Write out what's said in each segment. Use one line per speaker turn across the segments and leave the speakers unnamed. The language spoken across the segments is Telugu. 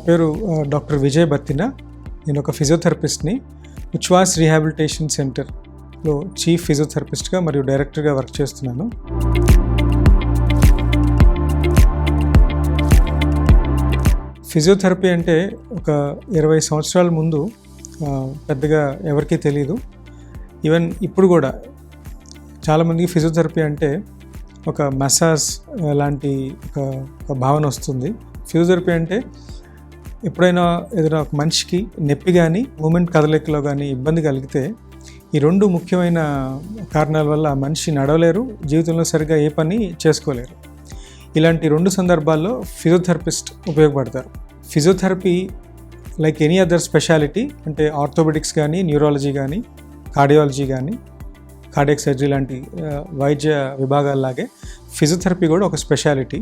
పేరు డాక్టర్ విజయ్ బత్తిన. నేను ఒక ఫిజియోథెరపిస్ట్ని. ఉచ్ఛ్వాస్ రీహాబిలిటేషన్ సెంటర్లో చీఫ్ ఫిజియోథెరపిస్ట్గా మరియు డైరెక్టర్గా వర్క్ చేస్తున్నాను. ఫిజియోథెరపీ అంటే ఒక 20 సంవత్సరాల ముందు పెద్దగా ఎవరికీ తెలియదు. ఈవెన్ ఇప్పుడు కూడా చాలామందికి ఫిజియోథెరపీ అంటే ఒక మసాజ్ లాంటి ఒక భావన వస్తుంది. ఫిజియోథెరపీ అంటే ఎప్పుడైనా ఏదైనా ఒక మనిషికి నొప్పి కానీ మూమెంట్ కదలికలో కానీ ఇబ్బంది కలిగితే ఈ రెండు ముఖ్యమైన కారణాల వల్ల మనిషి నడవలేరు, జీవితంలో సరిగ్గా ఏ పని చేసుకోలేరు. ఇలాంటి రెండు సందర్భాల్లో ఫిజియోథెరపిస్ట్ ఉపయోగపడతారు. Physiotherapy like any other speciality, అంటే ఆర్థోపెడిక్స్ కానీ, న్యూరాలజీ కానీ, కార్డియాలజీ కానీ, కార్డియాక్ సర్జరీ లాంటి వైద్య విభాగాల్లాగే ఫిజియోథెరపీ కూడా ఒక స్పెషాలిటీ.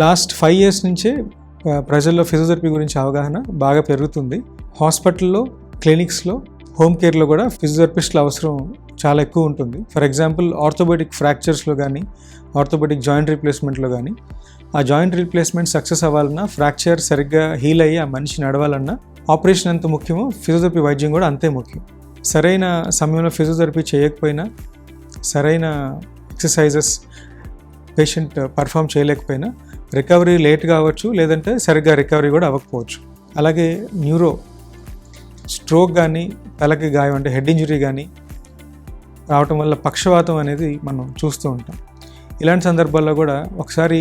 లాస్ట్ 5 years నుంచే ప్రజల్లో ఫిజియోథెరపీ గురించి అవగాహన బాగా పెరుగుతుంది. హాస్పిటల్లో, క్లినిక్స్లో, హోమ్ కేర్లో కూడా ఫిజియోథెరపిస్టుల అవసరం చాలా ఎక్కువ ఉంటుంది. ఫర్ ఎగ్జాంపుల్ ఆర్థోపెడిక్ ఫ్రాక్చర్స్లో కానీ, ఆర్థోపెడిక్ జాయింట్ రీప్లేస్మెంట్లో కానీ, ఆ జాయింట్ రీప్లేస్మెంట్ సక్సెస్ అవ్వాలన్నా, ఫ్రాక్చర్ సరిగ్గా హీల్ అయ్యి ఆ మనిషి నడవాలన్నా ఆపరేషన్ ఎంత ముఖ్యమో ఫిజియోథెరపీ వైద్యం కూడా అంతే ముఖ్యం. సరైన సమయంలో ఫిజియోథెరపీ చేయకపోయినా, సరైన ఎక్సర్సైజెస్ పేషెంట్ పర్ఫామ్ చేయలేకపోయినా రికవరీ లేట్ కావచ్చు, లేదంటే సరిగ్గా రికవరీ కూడా అవ్వకపోవచ్చు. అలాగే స్ట్రోక్ కానీ, తలకి గాయం అంటే హెడ్ ఇంజరీ కానీ రావటం వల్ల పక్షవాతం అనేది మనం చూస్తూ ఉంటాం. ఇలాంటి సందర్భాల్లో కూడా ఒకసారి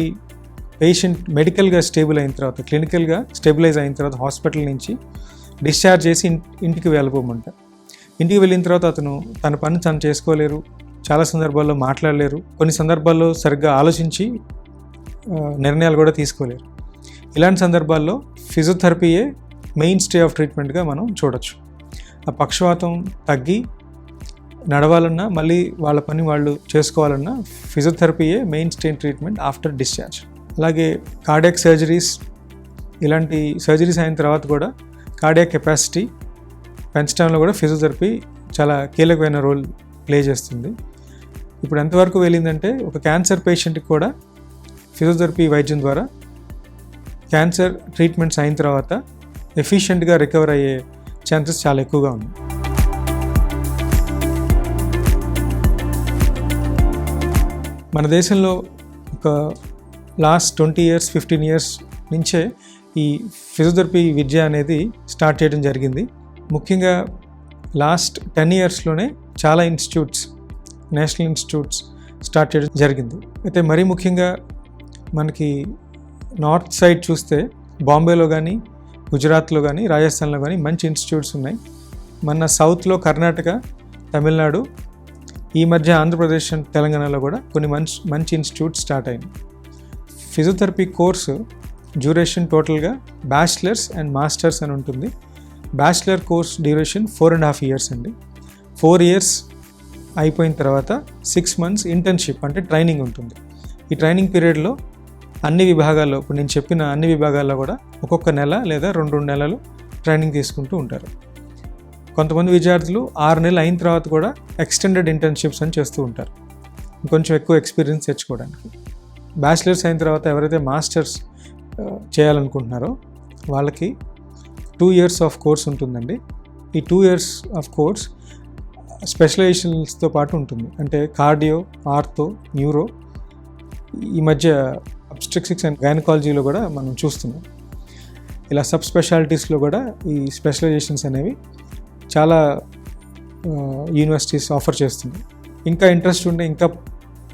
పేషెంట్ మెడికల్గా స్టేబుల్ అయిన తర్వాత, క్లినికల్గా స్టెబిలైజ్ అయిన తర్వాత హాస్పిటల్ నుంచి డిశ్చార్జ్ చేసి ఇంటికి వెళ్ళిపోమంటారు. ఇంటికి వెళ్ళిన తర్వాత అతను తన పని తను చేసుకోలేరు, చాలా సందర్భాల్లో మాట్లాడలేరు, కొన్ని సందర్భాల్లో సరిగ్గా ఆలోచించి నిర్ణయాలు కూడా తీసుకోలేరు. ఇలాంటి సందర్భాల్లో ఫిజియోథెరపీయే మెయిన్ స్టే ఆఫ్ ట్రీట్మెంట్గా మనం చూడొచ్చు. ఆ పక్షవాతం తగ్గి నడవాలన్నా, మళ్ళీ వాళ్ళ పని వాళ్ళు చేసుకోవాలన్నా ఫిజియోథెరపీయే mainstay treatment after discharge. అలాగే కార్డియాక్ సర్జరీస్, ఇలాంటి సర్జరీస్ అయిన తర్వాత కూడా కార్డియాక్ కెపాసిటీ పెంచడంలో కూడా ఫిజియోథెరపీ చాలా కీలకమైన రోల్ ప్లే చేస్తుంది. ఇప్పుడు ఎంతవరకు వెళ్ళిందంటే ఒక క్యాన్సర్ పేషెంట్కి కూడా ఫిజియోథెరపీ వైద్యం ద్వారా క్యాన్సర్ ట్రీట్మెంట్స్ అయిన తర్వాత ఎఫిషియెంట్గా రికవర్ అయ్యే ఛాన్సెస్ చాలా ఎక్కువగా ఉన్నాయి. మన దేశంలో ఒక లాస్ట్ 20 years 15 years నుంచే ఈ ఫిజియోథెరపీ విద్య అనేది స్టార్ట్ చేయడం జరిగింది. ముఖ్యంగా లాస్ట్ 10 yearsలోనే చాలా ఇన్స్టిట్యూట్స్, నేషనల్ ఇన్స్టిట్యూట్స్ స్టార్ట్ చేయడం జరిగింది. అయితే మరీ ముఖ్యంగా మనకి నార్త్ సైడ్ చూస్తే బాంబేలో కానీ, గుజరాత్లో కానీ, రాజస్థాన్లో కానీ మంచి ఇన్స్టిట్యూట్స్ ఉన్నాయి. మన సౌత్లో కర్ణాటక, తమిళనాడు, ఈ మధ్య ఆంధ్రప్రదేశ్, తెలంగాణలో కూడా కొన్ని మంచి ఇన్స్టిట్యూట్స్ స్టార్ట్ అయినాయి. ఫిజియోథెరపీ కోర్సు డ్యూరేషన్ టోటల్గా బ్యాచిలర్స్ అండ్ మాస్టర్స్ అని ఉంటుంది. బ్యాచిలర్ కోర్స్ డ్యూరేషన్ 4.5 years అండి. 4 years అయిపోయిన తర్వాత 6 months ఇంటర్న్షిప్ అంటే ట్రైనింగ్ ఉంటుంది. ఈ ట్రైనింగ్ పీరియడ్లో అన్ని విభాగాల్లో, ఇప్పుడు నేను చెప్పిన అన్ని విభాగాల్లో కూడా ఒక్కొక్క నెల లేదా 2 నెలలు ట్రైనింగ్ తీసుకుంటూ ఉంటారు. కొంతమంది విద్యార్థులు 6 నెలలు అయిన తర్వాత కూడా ఎక్స్టెండెడ్ ఇంటర్న్షిప్స్ అని చేస్తూ ఉంటారు, కొంచెం ఎక్కువ ఎక్స్పీరియన్స్ తెచ్చుకోవడానికి. బ్యాచిలర్స్ అయిన తర్వాత ఎవరైతే మాస్టర్స్ చేయాలనుకుంటున్నారో వాళ్ళకి 2 years ఆఫ్ కోర్స్ ఉంటుందండి. ఈ 2 years ఆఫ్ కోర్స్ స్పెషలైజేషన్స్తో పాటు ఉంటుంది. అంటే కార్డియో, ఆర్థో, న్యూరో, ఈ మధ్య అబ్స్ట్రిక్సిక్స్ అండ్ గైనకాలజీలో కూడా మనం చూస్తున్నాం. ఇలా సబ్ స్పెషాలిటీస్లో కూడా ఈ స్పెషలైజేషన్స్ అనేవి చాలా యూనివర్సిటీస్ ఆఫర్ చేస్తుంది. ఇంకా ఇంట్రెస్ట్ ఉంటే, ఇంకా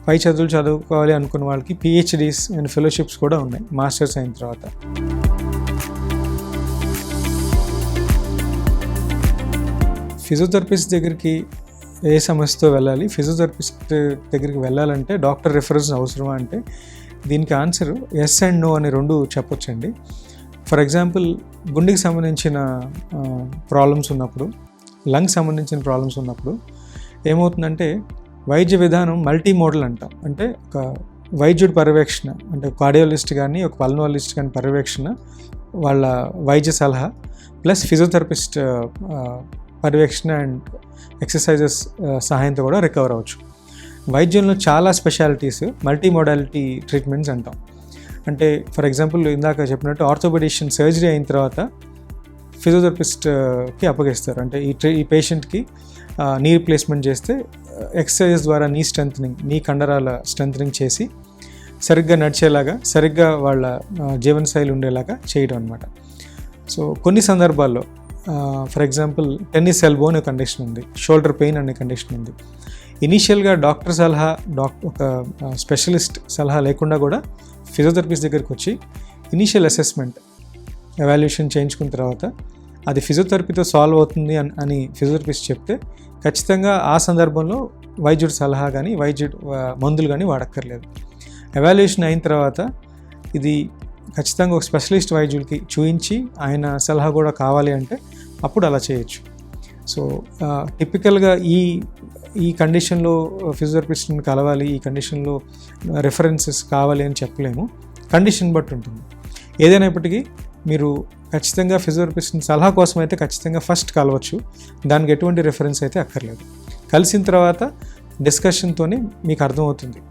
పై చదువులు చదువుకోవాలి అనుకున్న వాళ్ళకి PhDs అండ్ ఫెలోషిప్స్ కూడా ఉన్నాయి మాస్టర్స్ అయిన తర్వాత. ఫిజియోథెరపిస్ట్ దగ్గరికి ఏ సమస్యతో వెళ్ళాలి, ఫిజియోథెరపిస్ట్ దగ్గరికి వెళ్ళాలంటే డాక్టర్ రిఫరెన్స్ అవసరమా అంటే దీనికి ఆన్సర్ ఎస్ అండ్ నో అని 2 చెప్పొచ్చండి. ఫర్ ఎగ్జాంపుల్ గుండెకి సంబంధించిన ప్రాబ్లమ్స్ ఉన్నప్పుడు, లంగ్స్ సంబంధించిన ప్రాబ్లమ్స్ ఉన్నప్పుడు ఏమవుతుందంటే వైద్య విధానం మల్టీ మోడల్ అంటాం. అంటే ఒక వైద్యుడి పర్యవేక్షణ, అంటే కార్డియాలజిస్ట్ కానీ, ఒక పల్మనాలజిస్ట్ కానీ పర్యవేక్షణ, వాళ్ళ వైద్య సలహా ప్లస్ ఫిజియోథెరపిస్ట్ పర్యవేక్షణ అండ్ ఎక్సర్సైజెస్ సహాయంతో కూడా రికవర్ అవ్వచ్చు. వైద్యంలో చాలా స్పెషాలిటీస్ మల్టీ మోడాలిటీ ట్రీట్మెంట్స్ అంటాం. అంటే ఫర్ ఎగ్జాంపుల్ ఇందాక చెప్పినట్టు ఆర్థోపెడిషియన్ సర్జరీ అయిన తర్వాత ఫిజియోథెరపిస్ట్కి అప్పగిస్తారు. అంటే ఈ పేషెంట్కి నీ రీప్లేస్మెంట్ చేస్తే ఎక్సర్సైజ్ ద్వారా నీ స్ట్రెంథనింగ్, నీ కండరాల స్ట్రెంథనింగ్ చేసి సరిగ్గా నడిచేలాగా, సరిగ్గా వాళ్ళ జీవనశైలి ఉండేలాగా చేయడం అనమాట. సో కొన్ని సందర్భాల్లో ఫర్ ఎగ్జాంపుల్ టెన్నిస్ ఎల్బో అనే కండిషన్ ఉంది, షోల్డర్ పెయిన్ అనే కండిషన్ ఉంది. ఇనీషియల్గా డాక్టర్ సలహా, ఒక స్పెషలిస్ట్ సలహా లేకుండా కూడా ఫిజియోథెరపిస్ట్ దగ్గరికి వచ్చి ఇనీషియల్ అసెస్మెంట్, ఎవాల్యుయేషన్ చేయించుకున్న తర్వాత అది ఫిజియోథెరపీతో సాల్వ్ అవుతుంది అని ఫిజియోథెరపిస్ట్ చెప్తే ఖచ్చితంగా ఆ సందర్భంలో వైద్యుడి సలహా కానీ మందులు కానీ వాడక్కర్లేదు. ఎవాల్యుయేషన్ అయిన తర్వాత ఇది ఖచ్చితంగా ఒక స్పెషలిస్ట్ వైద్యుడికి చూయించి ఆయన సలహా కూడా కావాలి అంటే అప్పుడు అలా చేయొచ్చు. సో టిపికల్గా ఈ కండిషన్లో ఫిజియోథెరపిస్ట్ని కలవాలి, ఈ కండిషన్లో రెఫరెన్సెస్ కావాలి అని చెప్పలేము, కండిషన్ బట్టి ఉంటుంది. ఏదైనప్పటికీ మీరు ఖచ్చితంగా ఫిజియోథెరపిస్ట్ని సలహా కోసం అయితే ఖచ్చితంగా ఫస్ట్ కలవచ్చు, దానికి ఎటువంటి రెఫరెన్స్ అయితే అక్కర్లేదు. కలిసిన తర్వాత డిస్కషన్తోనే మీకు అర్థమవుతుంది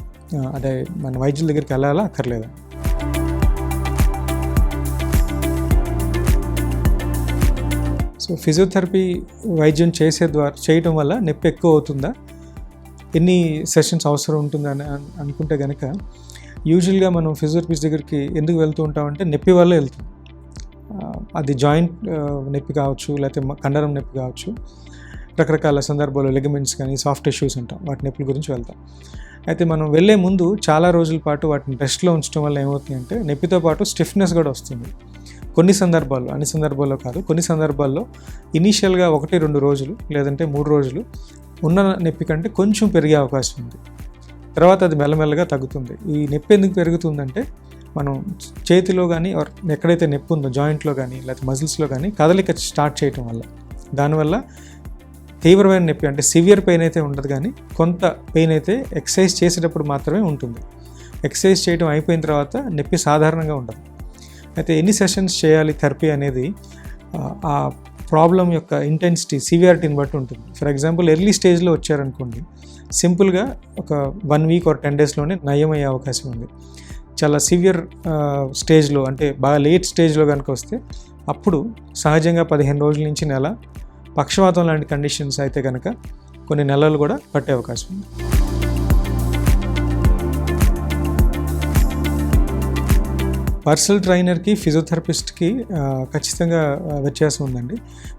అదే మన వైద్యుల దగ్గరికి వెళ్ళాలా అక్కర్లేదా. సో ఫిజియోథెరపీ వైద్యం చేయటం వల్ల నొప్పి ఎక్కువ అవుతుందా, ఎన్ని సెషన్స్ అవసరం ఉంటుందని అనుకుంటే కనుక యూజువల్గా మనం ఫిజియోథెరపిస్ట్ దగ్గరికి ఎందుకు వెళ్తూ ఉంటామంటే నొప్పి వల్ల వెళ్తాం. అది జాయింట్ నొప్పి కావచ్చు, లేకపోతే కండరం నొప్పి కావచ్చు, రకరకాల సందర్భాల్లో లిగమెంట్స్ కానీ సాఫ్ట్ టిష్యూస్ ఉంటాం, వాటి నొప్పుల గురించి వెళ్తాం. అయితే మనం వెళ్ళే ముందు చాలా రోజుల పాటు వాటిని రెస్ట్లో ఉంచడం వల్ల ఏమవుతుందంటే నొప్పితో పాటు స్టిఫ్నెస్ కూడా వస్తుంది. కొన్ని సందర్భాల్లో, అన్ని సందర్భాల్లో కాదు, కొన్ని సందర్భాల్లో ఇనీషియల్గా 1-2 రోజులు లేదంటే 3 రోజులు ఉన్న నొప్పి కంటే కొంచెం పెరిగే అవకాశం ఉంది. తర్వాత అది మెల్లమెల్లగా తగ్గుతుంది. ఈ నొప్పి ఎందుకు పెరుగుతుందంటే మనం చేతిలో కానీ ఎక్కడైతే నొప్పి ఉందో జాయింట్లో కానీ లేకపోతే మజిల్స్లో కానీ కదలిక స్టార్ట్ చేయటం వల్ల, దానివల్ల తీవ్రమైన నొప్పి అంటే సివియర్ పెయిన్ అయితే ఉండదు, కానీ కొంత పెయిన్ అయితే ఎక్సర్సైజ్ చేసేటప్పుడు మాత్రమే ఉంటుంది. ఎక్సర్సైజ్ చేయడం అయిపోయిన తర్వాత నొప్పి సాధారణంగా ఉండదు. అయితే ఎన్ని సెషన్స్ చేయాలి థెరపీ అనేది ఆ ప్రాబ్లం యొక్క ఇంటెన్సిటీ, సివియారిటీని బట్టి ఉంటుంది. ఫర్ ఎగ్జాంపుల్ ఎర్లీ స్టేజ్లో వచ్చారనుకోండి, సింపుల్గా ఒక 1 వీక్ or 10 డేస్లోనే నయమయ్యే అవకాశం ఉంది. చాలా సివియర్ స్టేజ్లో అంటే బాగా లేట్ స్టేజ్లో కనుక వస్తే అప్పుడు సహజంగా 15 రోజుల నుంచి నెల, పక్షవాతం లాంటి కండిషన్స్ అయితే కనుక కొన్ని నెలలు కూడా పట్టే అవకాశం ఉంది. పర్సనల్ ట్రైనర్కి ఫిజియోథెరపిస్ట్కి ఖచ్చితంగా వ్యత్యాసం ఉందండి.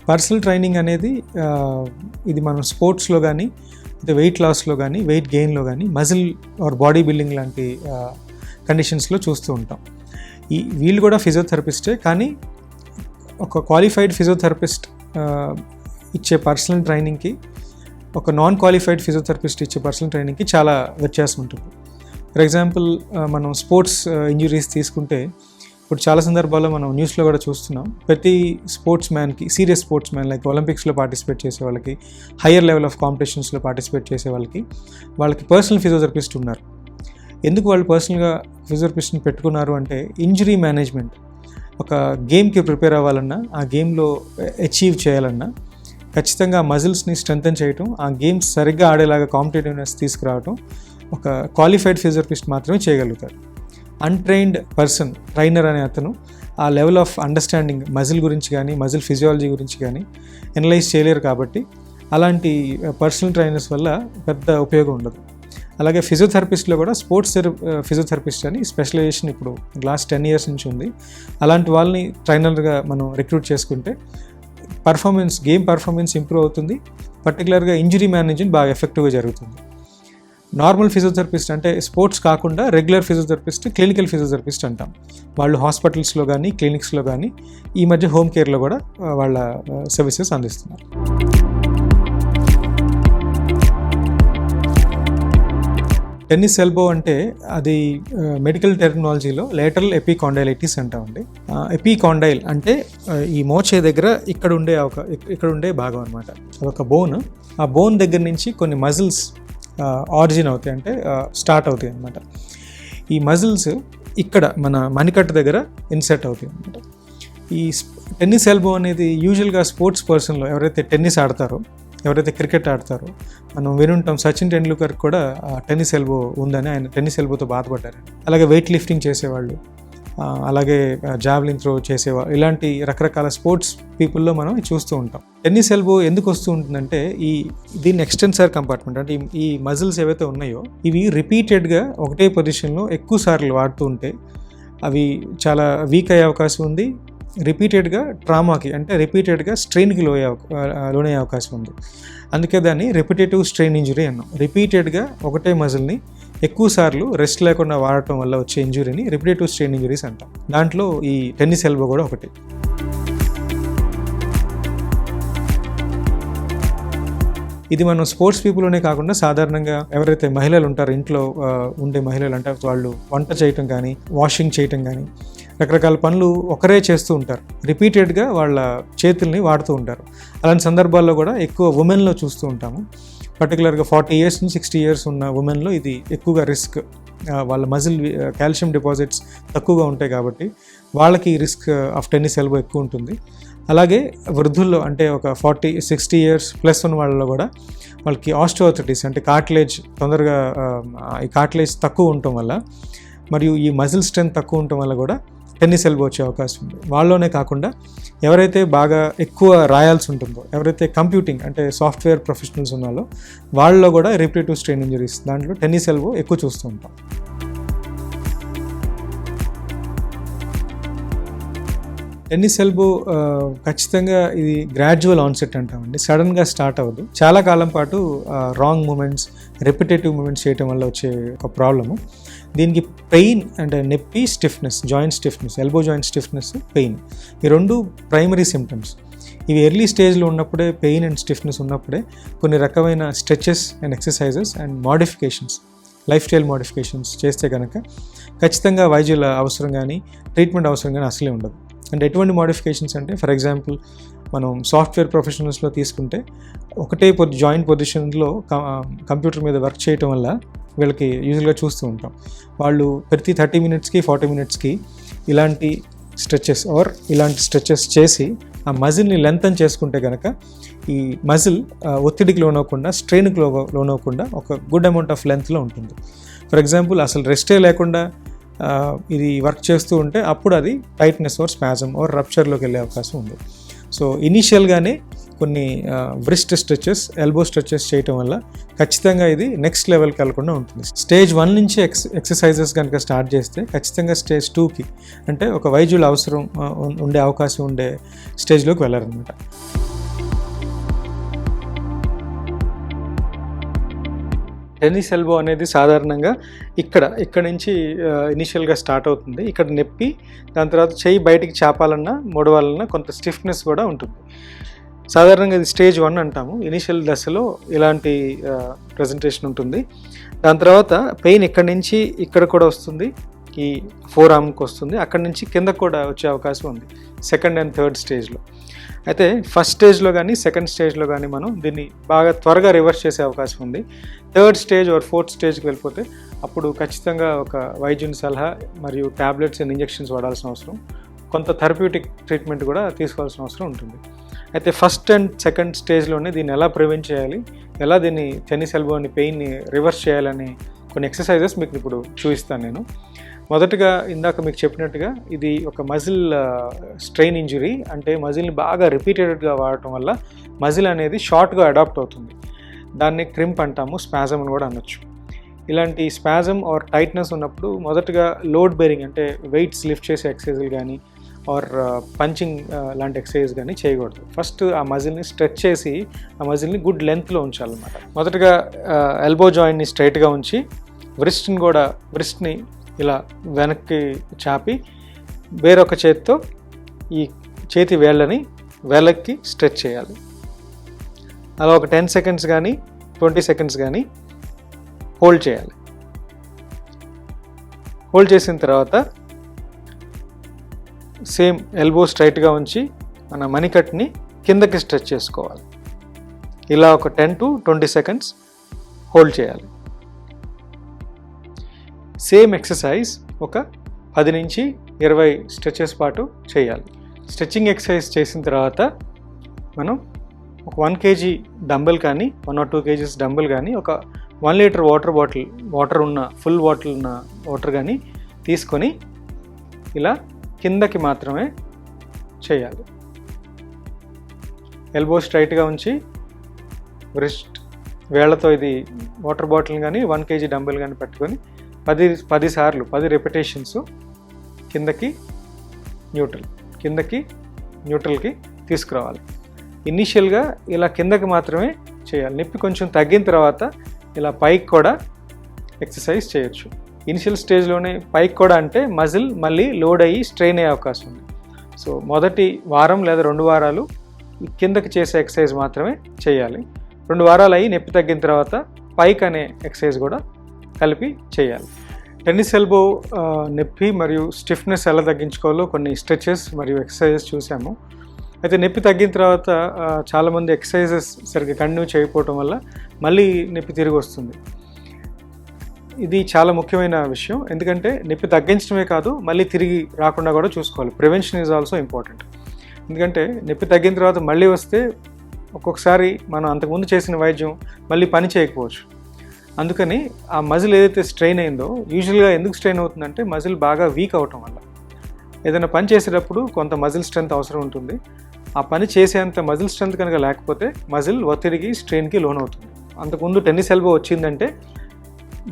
పర్సనల్ ట్రైనింగ్ అనేది ఇది మనం స్పోర్ట్స్లో కానీ, అయితే వెయిట్ లాస్లో కానీ, వెయిట్ గెయిన్లో కానీ, మజిల్ ఆర్ బాడీ బిల్డింగ్ లాంటి కండిషన్స్లో చూస్తూ ఉంటాం. వీళ్ళు కూడా ఫిజియోథెరపిస్టే, కానీ ఒక క్వాలిఫైడ్ ఫిజియోథెరపిస్ట్ ఇచ్చే పర్సనల్ ట్రైనింగ్కి, ఒక నాన్ క్వాలిఫైడ్ ఫిజియోథెరపిస్ట్ ఇచ్చే పర్సనల్ ట్రైనింగ్కి చాలా వ్యత్యాసం ఉంటుంది. ఫర్ ఎగ్జాంపుల్ మనం స్పోర్ట్స్ ఇంజురీస్ తీసుకుంటే ఇప్పుడు చాలా సందర్భాల్లో మనం న్యూస్లో కూడా చూస్తున్నాం. ప్రతి స్పోర్ట్స్ మ్యాన్కి, సీరియస్ స్పోర్ట్స్ మ్యాన్ లైక్ ఒలింపిక్స్లో పార్టిసిపేట్ చేసే వాళ్ళకి, హయ్యర్ లెవెల్ ఆఫ్ కాంపిటీషన్స్లో పార్టిసిపేట్ చేసే వాళ్ళకి పర్సనల్ ఫిజియోథెరపిస్ట్ ఉన్నారు. ఎందుకు వాళ్ళు పర్సనల్గా ఫిజియోథెరపిస్ట్ని పెట్టుకున్నారు అంటే ఇంజరీ మేనేజ్మెంట్. ఒక గేమ్కి ప్రిపేర్ అవ్వాలన్నా, ఆ గేమ్లో అచీవ్ చేయాలన్నా ఖచ్చితంగా మజిల్స్ని స్ట్రెంథెన్ చేయటం, ఆ గేమ్స్ సరిగ్గా ఆడేలాగా కాంపిటేటివ్నెస్ తీసుకురావటం ఒక క్వాలిఫైడ్ ఫిజియోథెరపిస్ట్ మాత్రమే చేయగలుగుతారు. అన్ట్రైన్డ్ పర్సన్, ట్రైనర్ అనే అతను ఆ లెవెల్ ఆఫ్ అండర్స్టాండింగ్ మజిల్ గురించి కానీ, మజిల్ ఫిజియాలజీ గురించి కానీ ఎనలైజ్ చేయలేరు. కాబట్టి అలాంటి పర్సనల్ ట్రైనర్స్ వల్ల పెద్ద ఉపయోగం ఉండదు. అలాగే ఫిజియోథెరపిస్ట్లో కూడా స్పోర్ట్స్ ఫిజియోథెరపిస్ట్ అని స్పెషలైజేషన్ ఇప్పుడు లాస్ట్ 10 years నుంచి ఉంది. అలాంటి వాళ్ళని ట్రైనర్గా మనం రిక్రూట్ చేసుకుంటే గేమ్ పర్ఫార్మెన్స్ ఇంప్రూవ్ అవుతుంది. పర్టికులర్గా ఇంజరీ మేనేజ్మెంట్ బాగా ఎఫెక్టివ్గా జరుగుతుంది. నార్మల్ ఫిజియోథెరపిస్ట్ అంటే స్పోర్ట్స్ కాకుండా రెగ్యులర్ ఫిజియోథెరపిస్ట్, క్లినికల్ ఫిజియోథెరపిస్ట్ అంటాం. వాళ్ళు హాస్పిటల్స్లో కానీ, క్లినిక్స్లో కానీ, ఈ మధ్య హోమ్ కేర్లో కూడా వాళ్ళ సర్వీసెస్ అందిస్తున్నారు. టెన్నిస్ ఎల్బో అంటే అది మెడికల్ టెర్మినాలజీలో లేటరల్ ఎపికాండైలైటిస్ అంటామండి. ఎపికాండైల్ అంటే ఈ మోచే దగ్గర ఇక్కడ ఉండే భాగం అనమాట. అదొక బోన్. ఆ బోన్ దగ్గర నుంచి కొన్ని మజిల్స్ ఆరిజిన్ అవుతాయి, అంటే స్టార్ట్ అవుతాయి అనమాట. ఈ మజిల్స్ ఇక్కడ మన మణికట్టు దగ్గర ఇన్సెట్ అవుతాయి అనమాట. ఈ టెన్నిస్ ఎల్బో అనేది యూజువల్గా స్పోర్ట్స్ పర్సన్లో ఎవరైతే టెన్నిస్ ఆడతారో, ఎవరైతే క్రికెట్ ఆడతారో, మనం వినుంటాం సచిన్ టెండూల్కర్ కూడా టెన్నిస్ ఎల్బో ఉందని, ఆయన టెన్నిస్ ఎల్బోతో బాధపడ్డారు. అలాగే వెయిట్ లిఫ్టింగ్ చేసేవాళ్ళు, అలాగే జావ్లిన్ త్రో చేసేవాళ్ళు, ఇలాంటి రకరకాల స్పోర్ట్స్ పీపుల్లో మనం చూస్తూ ఉంటాం. టెన్నిస్ ఎల్బో ఎందుకు వస్తూ ఉంటుందంటే దీన్ని ఎక్స్టెన్సర్ కంపార్ట్మెంట్ అంటే ఈ మజిల్స్ ఏవైతే ఉన్నాయో ఇవి రిపీటెడ్గా ఒకటే పొజిషన్లో ఎక్కువ సార్లు వాడుతూ ఉంటే అవి చాలా వీక్ అయ్యే అవకాశం ఉంది. రిపీటెడ్గా ట్రామాకి అంటే రిపీటెడ్గా స్ట్రెయిన్కి లోనయ్యే అవకాశం ఉంది. అందుకే దాన్ని రిపిటేటివ్ స్ట్రెయిన్ ఇంజురీ అన్నాం. రిపీటెడ్గా ఒకటే మజిల్ని ఎక్కువ సార్లు రెస్ట్ లేకుండా వాడటం వల్ల వచ్చే ఇంజురీని రిపిటేటివ్ స్ట్రెయిన్ ఇంజురీస్ అంటాం. దాంట్లో ఈ టెన్నిస్ ఎల్బో కూడా ఒకటి. ఇది మనం స్పోర్ట్స్ పీపుల్లోనే కాకుండా సాధారణంగా ఎవరైతే మహిళలు ఉంటారో ఇంట్లో ఉండే మహిళలు అంటే వాళ్ళు వంట చేయటం కానీ వాషింగ్ చేయటం కానీ రకరకాల పనులు ఒకరే చేస్తూ ఉంటారు. రిపీటెడ్గా వాళ్ళ చేతుల్ని వాడుతూ ఉంటారు. అలాంటి సందర్భాల్లో కూడా ఎక్కువ ఉమెన్లో చూస్తూ ఉంటాము. పర్టికులర్గా 40 years నుంచి 60 years ఉన్న ఉమెన్లో ఇది ఎక్కువగా రిస్క్. వాళ్ళ మజిల్ కాల్షియం డిపాజిట్స్ తక్కువగా ఉంటాయి కాబట్టి వాళ్ళకి రిస్క్ ఆఫ్ టెన్నిస్ ఎల్బో ఎక్కువ ఉంటుంది. అలాగే వృద్ధుల్లో అంటే ఒక 40-60 years ప్లస్ ఉన్న వాళ్ళలో కూడా వాళ్ళకి ఆస్టియోఆర్థరైటిస్ అంటే కార్టిలేజ్ తొందరగా ఈ కార్టిలేజ్ తక్కువ ఉండటం వల్ల మరియు ఈ మజిల్ స్ట్రెంత్ తక్కువ ఉండటం వల్ల కూడా టెన్నిస్ ఎల్బో వచ్చే అవకాశం ఉంది. వాళ్ళలోనే కాకుండా ఎవరైతే బాగా ఎక్కువ రాయాల్సి ఉంటుందో, ఎవరైతే కంప్యూటింగ్ అంటే సాఫ్ట్వేర్ ప్రొఫెషనల్స్ ఉన్నారో వాళ్ళలో కూడా రిపిటేటివ్ స్ట్రెయిన్ ఇంజరీస్ దాంట్లో టెన్నిస్ ఎల్బో ఎక్కువ చూస్తూ ఉంటాం. టెన్నిస్ ఎల్బో ఖచ్చితంగా ఇది గ్రాడ్యువల్ ఆన్సెట్ అంటామండి. సడన్గా స్టార్ట్ అవ్వదు. చాలా కాలం పాటు రాంగ్ మూమెంట్స్, రిపిటేటివ్ మూమెంట్స్ చేయటం వల్ల వచ్చే ఒక ప్రాబ్లము. దీనికి పెయిన్ అంటే నొప్పి, stiffness, joint stiffness, elbow joint stiffness, pain, ఈ రెండు ప్రైమరీ సిమ్టమ్స్. ఇవి ఎర్లీ స్టేజ్లో ఉన్నప్పుడే పెయిన్ అండ్ స్టిఫ్నెస్ ఉన్నప్పుడే కొన్ని రకమైన stretches and exercises and modifications, life style modifications చేస్తే కనుక ఖచ్చితంగా వైద్యుల అవసరం కానీ ట్రీట్మెంట్ అవసరం కానీ అసలే ఉండదు. అంటే ఎటువంటి మోడిఫికేషన్స్ అంటే ఫర్ ఎగ్జాంపుల్ మనం సాఫ్ట్వేర్ ప్రొఫెషనల్స్లో తీసుకుంటే ఒకటే జాయింట్ పొజిషన్లో కంప్యూటర్ మీద వర్క్ చేయటం వల్ల వీళ్ళకి యూజువల్గా చూస్తూ ఉంటాం వాళ్ళు ప్రతి 30 minutesకి 40 minutesకి ఇలాంటి స్ట్రెచెస్ చేసి ఆ మజిల్ని లెంతన్ చేసుకుంటే కనుక ఈ మజిల్ ఒత్తిడికి లోనవ్వకుండా, స్ట్రెయిన్కి లోనవ్వకుండా ఒక గుడ్ అమౌంట్ ఆఫ్ లెంత్లో ఉంటుంది. ఫర్ ఎగ్జాంపుల్ అసలు రెస్టే లేకుండా ఇది వర్క్ చేస్తూ ఉంటే అప్పుడు అది టైట్నెస్ ఆర్ స్పాజమ్ ఆర్ రప్చర్లోకి వెళ్ళే అవకాశం ఉంది. సో ఇనీషియల్గానే కొన్ని వ్రిస్ట్ స్ట్రెచెస్, ఎల్బో స్ట్రెచెస్ చేయటం వల్ల ఖచ్చితంగా ఇది నెక్స్ట్ లెవెల్కి వెళ్ళకుండా ఉంటుంది. స్టేజ్ 1 నుంచి ఎక్సర్సైజెస్ కనుక స్టార్ట్ చేస్తే ఖచ్చితంగా స్టేజ్ 2కి అంటే ఒక వైద్యుల అవసరం ఉండే అవకాశం ఉండే స్టేజ్లోకి వెళ్ళారనమాట. టెన్నిస్ ఎల్బో అనేది సాధారణంగా ఇక్కడ నుంచి ఇనిషియల్గా స్టార్ట్ అవుతుంది. ఇక్కడ నొప్పి, దాని తర్వాత చెయ్యి బయటికి చాపాలన్నా మూడవాలన్నా కొంత స్టిఫ్నెస్ కూడా ఉంటుంది. సాధారణంగా ఇది స్టేజ్ 1 అంటాము. ఇనిషియల్ దశలో ఇలాంటి ప్రజెంటేషన్ ఉంటుంది. దాని తర్వాత పెయిన్ ఇక్కడి నుంచి ఇక్కడ కూడా వస్తుంది, ఈ 4armకి వస్తుంది, అక్కడి నుంచి కిందకు కూడా వచ్చే అవకాశం ఉంది సెకండ్ అండ్ థర్డ్ స్టేజ్లో. అయితే ఫస్ట్ స్టేజ్లో కానీ సెకండ్ స్టేజ్లో కానీ మనం దీన్ని బాగా త్వరగా రివర్స్ చేసే అవకాశం ఉంది. థర్డ్ స్టేజ్ ఆర్ ఫోర్త్ స్టేజ్కి వెళ్ళిపోతే అప్పుడు ఖచ్చితంగా ఒక వైద్యుని సలహా మరియు ట్యాబ్లెట్స్ అండ్ ఇంజెక్షన్స్ వాడాల్సిన అవసరం, కొంత థెరప్యూటిక్ ట్రీట్మెంట్ కూడా తీసుకోవాల్సిన అవసరం ఉంటుంది. అయితే ఫస్ట్ అండ్ సెకండ్ స్టేజ్లోనే దీన్ని ఎలా ప్రివెంట్ చేయాలి, ఎలా దీన్ని టెన్నిస్ ఎల్బో అని పెయిన్ని రివర్స్ చేయాలని కొన్ని ఎక్సర్సైజెస్ మీకు ఇప్పుడు చూపిస్తాను నేను. మొదటగా ఇందాక మీకు చెప్పినట్టుగా ఇది ఒక మజిల్ స్ట్రెయిన్ ఇంజురీ, అంటే మజిల్ని బాగా రిపీటెడ్గా వాడటం వల్ల మజిల్ అనేది షార్ట్గా అడాప్ట్ అవుతుంది. దాన్ని క్రింప్ అంటాము, స్పాజమ్ అని కూడా అనొచ్చు. ఇలాంటి స్పాజమ్ ఆర్ టైట్నెస్ ఉన్నప్పుడు మొదటగా లోడ్ బేరింగ్ అంటే వెయిట్స్ లిఫ్ట్ చేసే ఎక్సర్సైజులు కానీ ఆర్ పంచింగ్ లాంటి ఎక్సర్సైజ్ కానీ చేయకూడదు. ఫస్ట్ ఆ మజిల్ని స్ట్రెచ్ చేసి ఆ మజిల్ని గుడ్ లెంత్లో ఉంచాలన్నమాట. మొదటగా ఎల్బో జాయింట్ని స్ట్రైట్గా ఉంచి వ్రిస్ట్ని ఇలా వెనక్కి చాపి వేరొక చేతితో ఈ చేతి వేళ్ళకి స్ట్రెచ్ చేయాలి. అలా ఒక 10 seconds కానీ 20 seconds కానీ హోల్డ్ చేయాలి. హోల్డ్ చేసిన తర్వాత సేమ్ ఎల్బో స్ట్రైట్గా ఉంచి మన మణికట్టుని కిందకి స్ట్రెచ్ చేసుకోవాలి. ఇలా ఒక 10 to 20 seconds హోల్డ్ చేయాలి. సేమ్ ఎక్సర్సైజ్ ఒక 10 నుంచి 20 స్ట్రెచెస్ పాటు చేయాలి. స్ట్రెచ్చింగ్ ఎక్సర్సైజ్ చేసిన తర్వాత మనం ఒక 1 kg డంబెల్ కానీ 1 or 2 kgs డంబెల్ కానీ ఒక 1 liter వాటర్ కానీ తీసుకొని ఇలా కిందకి మాత్రమే చేయాలి. ఎల్బో స్ట్రైట్గా ఉంచి రిస్ట్ వేళ్లతో ఇది వాటర్ బాటిల్ కానీ 1 kg డంబెల్ కానీ పెట్టుకొని 10 సార్లు 10 రెపిటేషన్స్ కిందకి న్యూట్రల్కి తీసుకురావాలి. ఇనీషియల్గా ఇలా కిందకి మాత్రమే చేయాలి. నొప్పి కొంచెం తగ్గిన తర్వాత ఇలా పైకి కూడా ఎక్సర్సైజ్ చేయొచ్చు. ఇనిషియల్ స్టేజ్లోనే పైకి కూడా అంటే మజిల్ మళ్ళీ లోడ్ అయ్యి స్ట్రెయిన్ అయ్యే అవకాశం ఉంది. సో మొదటి వారం లేదా 2 వారాలు కిందకి చేసే ఎక్సర్సైజ్ మాత్రమే చేయాలి. 2 వారాలు అయ్యి నొప్పి తగ్గిన తర్వాత పైకి అనే ఎక్సర్సైజ్ కూడా కలిపి చేయాలి. టెన్నిస్ ఎల్బో నొప్పి మరియు స్టిఫ్నెస్ ఎలా తగ్గించుకోవాలో కొన్ని స్ట్రెచెస్ మరియు ఎక్సర్సైజెస్ చూసాము. అయితే నొప్పి తగ్గిన తర్వాత చాలామంది ఎక్సర్సైజెస్ సరిగ్గా కంటిన్యూ చేయకపోవటం వల్ల మళ్ళీ నొప్పి తిరిగి వస్తుంది. ఇది చాలా ముఖ్యమైన విషయం, ఎందుకంటే నొప్పి తగ్గించడమే కాదు మళ్ళీ తిరిగి రాకుండా కూడా చూసుకోవాలి. Prevention is also important. ఎందుకంటే నొప్పి తగ్గిన తర్వాత మళ్ళీ వస్తే ఒక్కొక్కసారి మనం అంతకుముందు చేసిన వైద్యం మళ్ళీ పని చేయకపోవచ్చు. అందుకని ఆ మజిల్ ఏదైతే స్ట్రెయిన్ అయిందో, యూజువల్గా ఎందుకు స్ట్రెయిన్ అవుతుందంటే మజిల్ బాగా వీక్ అవటం వల్ల. ఏదైనా పని చేసేటప్పుడు కొంత మజిల్ స్ట్రెంత్ అవసరం ఉంటుంది. ఆ పని చేసేంత మజిల్ స్ట్రెంత్ కనుక లేకపోతే మజిల్ ఒత్తిడికి స్ట్రెయిన్కి లోనవుతుంది. అంతకుముందు టెన్నిస్ ఎల్బో వచ్చిందంటే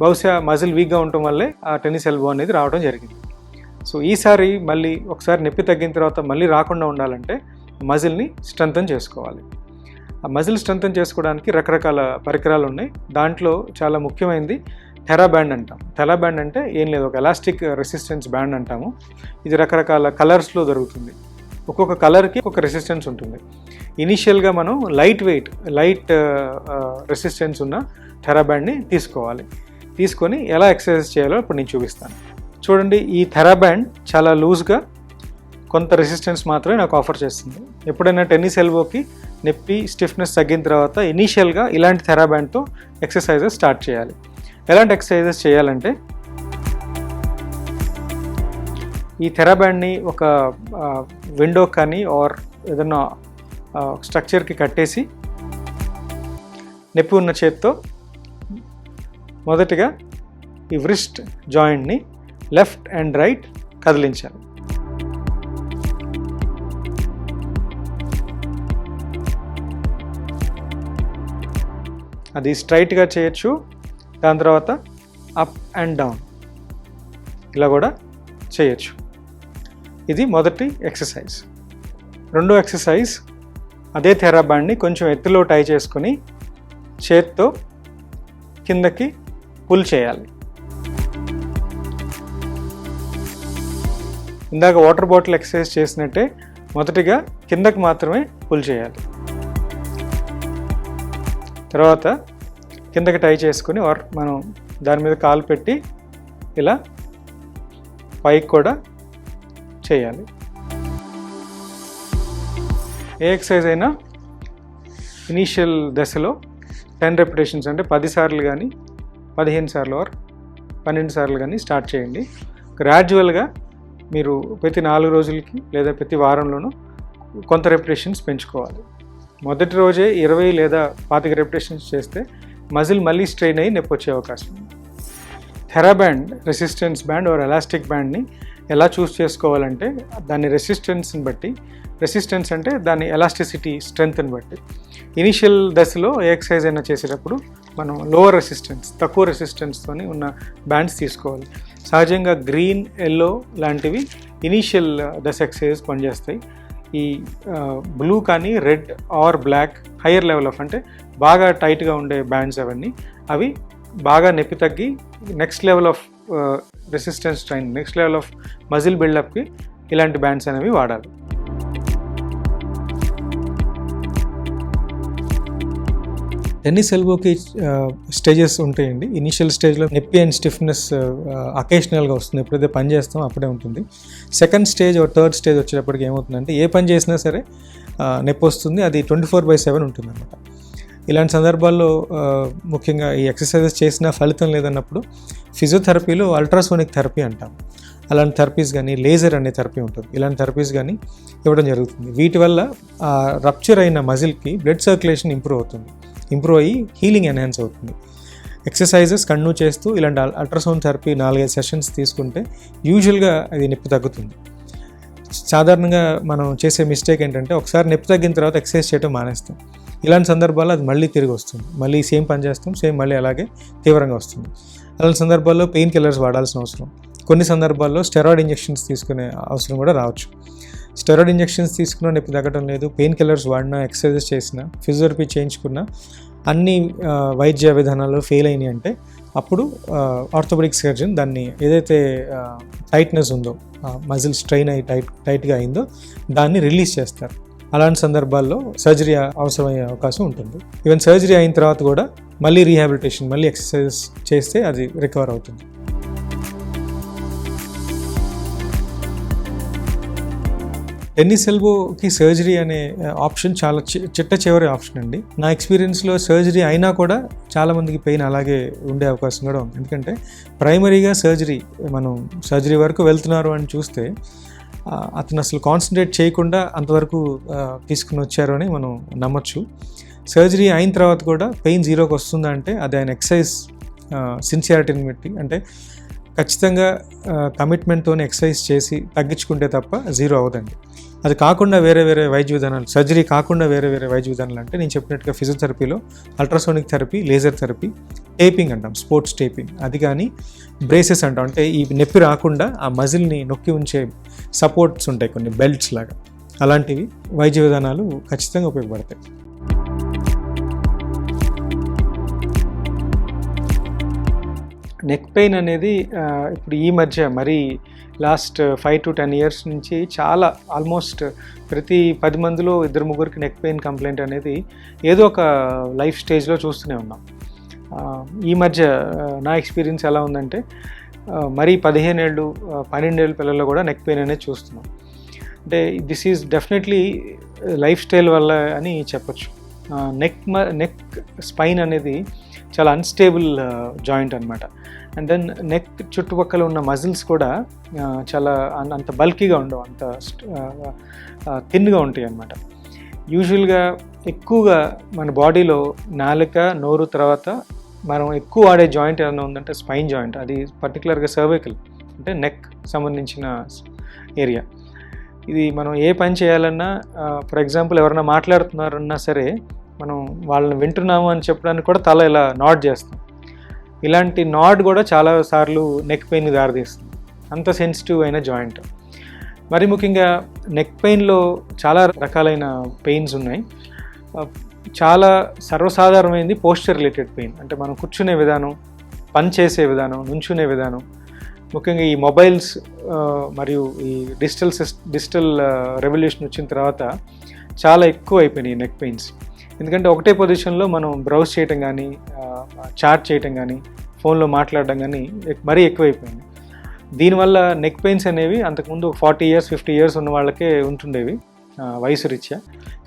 బహుశా మజిల్ వీక్గా ఉండటం వల్లే ఆ టెన్నిస్ ఎల్బో అనేది రావడం జరిగింది. సో ఈసారి మళ్ళీ ఒకసారి నొప్పి తగ్గిన తర్వాత మళ్ళీ రాకుండా ఉండాలంటే మజిల్ని స్ట్రెంథన్ చేసుకోవాలి. ఆ మజిల్ స్ట్రెంథన్ చేసుకోవడానికి రకరకాల పరికరాలు ఉన్నాయి. దాంట్లో చాలా ముఖ్యమైనది థెరాబ్యాండ్ అంటాం. థెరాబ్యాండ్ అంటే ఏం లేదు, ఒక ఎలాస్టిక్ రెసిస్టెన్స్ బ్యాండ్ అంటాము. ఇది రకరకాల కలర్స్లో దొరుకుతుంది. ఒక్కొక్క కలర్కి ఒక రెసిస్టెన్స్ ఉంటుంది. ఇనీషియల్గా మనం లైట్ రెసిస్టెన్స్ ఉన్న థెరాబ్యాండ్ని తీసుకోవాలి. తీసుకొని ఎలా ఎక్సర్సైజ్ చేయాలో ఇప్పుడు నేను చూపిస్తాను. చూడండి, ఈ థెరాబ్యాండ్ చాలా లూజ్గా కొంత రెసిస్టెన్స్ మాత్రమే నాకు ఆఫర్ చేస్తుంది. ఎప్పుడైనా టెన్నిస్ ఎల్బోకి నొప్పి స్టిఫ్నెస్ తగ్గిన తర్వాత ఇనీషియల్గా ఇలాంటి థెరాబ్యాండ్తో ఎక్సర్సైజెస్ స్టార్ట్ చేయాలి. ఎలాంటి ఎక్సర్సైజెస్ చేయాలంటే ఈ థెరాబ్యాండ్ని ఒక విండో కానీ ఆర్ ఏదన్నా స్ట్రక్చర్కి కట్టేసి నొప్పి ఉన్న చేత్తో మొదటిగా ఈ వ్రిస్ట్ జాయింట్ని లెఫ్ట్ అండ్ రైట్ కదిలించాలి. అది స్ట్రైట్గా చేయొచ్చు. దాని తర్వాత అప్ అండ్ డౌన్ ఇలా కూడా చేయొచ్చు. ఇది మొదటి ఎక్సర్సైజ్. రెండో ఎక్సర్సైజ్ అదే థెరాబ్యాండ్ని కొంచెం ఎత్తులో టై చేసుకుని చేత్తో కిందకి పుల్ చేయాలి. ఇందాక వాటర్ బాటిల్ ఎక్సర్సైజ్ చేసినట్టే మొదటిగా కిందకి మాత్రమే పుల్ చేయాలి. తర్వాత కిందకి టై చేసుకుని మనం దాని మీద కాలు పెట్టి ఇలా పైకి కూడా చేయాలి. ఏ ఎక్సర్సైజ్ అయినా ఇనీషియల్ దశలో 10 రెపిటేషన్స్ అంటే 10 సార్లు కానీ 15 సార్లు ఆర్ 12 సార్లు కానీ స్టార్ట్ చేయండి. గ్రాడ్యువల్గా మీరు ప్రతి 4 రోజులకి లేదా ప్రతి వారంలోనూ కొంత రెపిటేషన్స్ పెంచుకోవాలి. మొదటి రోజే 20 లేదా 25 రెపిటేషన్స్ చేస్తే మజిల్ మళ్ళీ స్ట్రెయిన్ అయ్యి నొప్పి వచ్చే అవకాశం ఉంది. థెరాబ్యాండ్, రెసిస్టెన్స్ బ్యాండ్ ఆర్ ఎలాస్టిక్ బ్యాండ్ని ఎలా చూస్ చేసుకోవాలంటే దాని రెసిస్టెన్స్ని బట్టి, రెసిస్టెన్స్ అంటే దాని ఎలాస్టిసిటీ స్ట్రెంగ్త్ని బట్టి. ఇనీషియల్ దశలో ఏ ఎక్సర్సైజ్ అయినా చేసేటప్పుడు మనం లోవర్ రెసిస్టెన్స్, తక్కువ రెసిస్టెన్స్తోని ఉన్న బ్యాండ్స్ తీసుకోవాలి. సహజంగా గ్రీన్, ఎల్లో లాంటివి ఇనీషియల్ దశ ఎక్సర్సైజ్ పనిచేస్తాయి. ఈ బ్లూ కానీ red or black higher level of అంటే బాగా టైట్గా ఉండే బ్యాండ్స్ అవన్నీ, అవి బాగా నొప్పి తగ్గి next level of resistance train, next level of muscle బిల్డప్కి ఇలాంటి బ్యాండ్స్ అనేవి వాడాలి. టెన్నిస్ ఎల్బోకి స్టేజెస్ ఉంటాయండి. ఇనీషియల్ స్టేజ్లో నొప్పి అండ్ స్టిఫ్నెస్ అకేషనల్గా వస్తుంది, ఎప్పుడైతే పని చేస్తామో అప్పుడే ఉంటుంది. Second stage or third stage వచ్చేటప్పటికి ఏమవుతుందంటే ఏ పని చేసినా సరే నొప్పి వస్తుంది. అది 24/7 ఉంటుంది అన్నమాట. ఇలాంటి సందర్భాల్లో ముఖ్యంగా ఈ ఎక్సర్సైజెస్ చేసినా ఫలితం లేదన్నప్పుడు ఫిజియోథెరపీలో అల్ట్రాసోనిక్ థెరపీ అంటాం. అలాంటి థెరపీస్ కానీ, లేజర్ అనే థెరపీ ఉంటుంది, ఇలాంటి థెరపీస్ కానీ ఇవ్వడం జరుగుతుంది. వీటి వల్ల ఆ రప్చర్ అయిన మజిల్కి బ్లడ్ సర్క్యులేషన్ ఇంప్రూవ్ అయ్యి హీలింగ్ ఎన్హాన్స్ అవుతుంది. ఎక్సర్సైజెస్ కంటిన్యూ చేస్తూ ఇలాంటి అల్ట్రాసౌండ్ థెరపీ 4-5 సెషన్స్ తీసుకుంటే యూజువల్గా అది నొప్పి తగ్గుతుంది. సాధారణంగా మనం చేసే మిస్టేక్ ఏంటంటే ఒకసారి నొప్పి తగ్గిన తర్వాత ఎక్సర్సైజ్ చేయడం మానేస్తాం. ఇలాంటి సందర్భాల్లో అది మళ్ళీ తిరిగి వస్తుంది, మళ్ళీ సేమ్ పని చేస్తాం, సేమ్ మళ్ళీ అలాగే తీవ్రంగా వస్తుంది. అలాంటి సందర్భాల్లో పెయిన్ కిల్లర్స్ వాడాల్సిన అవసరం, కొన్ని సందర్భాల్లో స్టెరాయిడ్ ఇంజెక్షన్స్ తీసుకునే అవసరం కూడా రావచ్చు. స్టెరాయిడ్ ఇంజెక్షన్స్ తీసుకున్నా నొప్పి తగ్గడం లేదు, పెయిన్ కిల్లర్స్ వాడినా, ఎక్సర్సైజెస్ చేసినా, ఫిజియోథెరపీ చేయించుకున్నా అన్ని వైద్య విధానాలు ఫెయిల్ అయినాయి అంటే అప్పుడు ఆర్థోపెడిక్ సర్జన్ దాన్ని ఏదైతే టైట్నెస్ ఉందో, మజిల్ స్ట్రెయిన్ అయ్యి టైట్గా అయిందో దాన్ని రిలీజ్ చేస్తారు. అలాంటి సందర్భాల్లో సర్జరీ అవసరమయ్యే అవకాశం ఉంటుంది. ఈవెన్ సర్జరీ అయిన తర్వాత కూడా మళ్ళీ రీహాబిలిటేషన్, మళ్ళీ ఎక్సర్సైజెస్ చేస్తే అది రికవర్ అవుతుంది. టెన్నిస్ ఎల్బోకి సర్జరీ అనే ఆప్షన్ చాలా చిట్ట చివరి ఆప్షన్ అండి. నా ఎక్స్పీరియన్స్లో సర్జరీ అయినా కూడా చాలామందికి పెయిన్ అలాగే ఉండే అవకాశం కూడా ఉంది. ఎందుకంటే ప్రైమరీగా మనం సర్జరీ వరకు వెళ్తున్నారు అని చూస్తే అతను అసలు కాన్సన్ట్రేట్ చేయకుండా అంతవరకు తీసుకుని వచ్చారు అని మనం నమ్మచ్చు. సర్జరీ అయిన తర్వాత కూడా పెయిన్ జీరోకి వస్తుందా అంటే అది ఆయన ఎక్సర్సైజ్ సిన్సియారిటీని బట్టి, అంటే ఖచ్చితంగా కమిట్మెంట్తోనే ఎక్సర్సైజ్ చేసి తగ్గించుకుంటే తప్ప జీరో అవ్వదండి. అది కాకుండా వేరే వైద్య విధానాలు, సర్జరీ కాకుండా వేరే వైద్య విధానాలు అంటే నేను చెప్పినట్టుగా ఫిజియోథెరపీలో ultrasonic therapy, laser therapy, taping అంటాం, స్పోర్ట్స్ టేపింగ్, అది కానీ బ్రేసెస్ అంటాం, అంటే ఈ నొప్పి రాకుండా ఆ మజిల్ని నొక్కి ఉంచే సపోర్ట్స్ ఉంటాయి కొన్ని బెల్ట్స్ లాగా, అలాంటివి వైద్య విధానాలు ఖచ్చితంగా ఉపయోగపడతాయి. నెక్ పెయిన్ అనేది ఇప్పుడు ఈ మధ్య మరీ లాస్ట్ 5 to 10 years నుంచి చాలా ఆల్మోస్ట్ ప్రతి 10 మందిలో 2-3 నెక్ పెయిన్ కంప్లైంట్ అనేది ఏదో ఒక లైఫ్ స్టేజ్లో చూస్తూనే ఉన్నాం. ఈ మధ్య నా ఎక్స్పీరియన్స్ ఎలా ఉందంటే మరీ 15 ఏళ్ళు 12 ఏళ్ళ పిల్లల్లో కూడా నెక్ పెయిన్ అనేది చూస్తున్నాం. అంటే this is definitely life style వల్ల అని చెప్పచ్చు. నెక్ స్పైన్ అనేది చాలా అన్స్టేబుల్ జాయింట్ అనమాట. అండ్ దెన్ నెక్ చుట్టుపక్కల ఉన్న మజిల్స్ కూడా చాలా అంత బల్కీగా ఉండవు, అంత థిన్గా ఉంటాయి అన్నమాట. యూజువల్గా ఎక్కువగా మన బాడీలో నాలుక, నోరు తర్వాత మనం ఎక్కువ వాడే జాయింట్ ఏమైనా ఉందంటే స్పైన్ జాయింట్. అది పర్టికులర్గా సర్వైకల్, అంటే నెక్ సంబంధించిన ఏరియా. ఇది మనం ఏ పని చేయాలన్నా, ఫర్ ఎగ్జాంపుల్ ఎవరైనా మాట్లాడుతున్నారన్నా సరే మనం వాళ్ళని వింటున్నాము అని చెప్పడానికి కూడా తల ఇలా నాడ్ చేస్తాం. ఇలాంటి నాడ్ కూడా చాలాసార్లు నెక్ పెయిన్కి దారితీస్తుంది, అంత సెన్సిటివ్ అయిన జాయింట్. మరి ముఖ్యంగా నెక్ పెయిన్లో చాలా రకాలైన పెయిన్స్ ఉన్నాయి. చాలా సర్వసాధారణమైనది పోస్చర్ రిలేటెడ్ పెయిన్, అంటే మనం కూర్చునే విధానం, పని చేసే విధానం, నుంచునే విధానం, ముఖ్యంగా ఈ మొబైల్స్ మరియు ఈ డిజిటల్ రెవల్యూషన్ వచ్చిన తర్వాత చాలా ఎక్కువ అయిపోయినాయి నెక్ పెయిన్స్. ఎందుకంటే ఒకటే పొజిషన్లో మనం బ్రౌజ్ చేయటం కానీ, చాట్ చేయటం కానీ, ఫోన్లో మాట్లాడడం కానీ మరీ ఎక్కువైపోయింది. దీనివల్ల నెక్ పెయిన్స్ అనేవి అంతకుముందు 40 years 50 years ఉన్న వాళ్ళకే ఉంటుండేవి వయసు రీత్యా.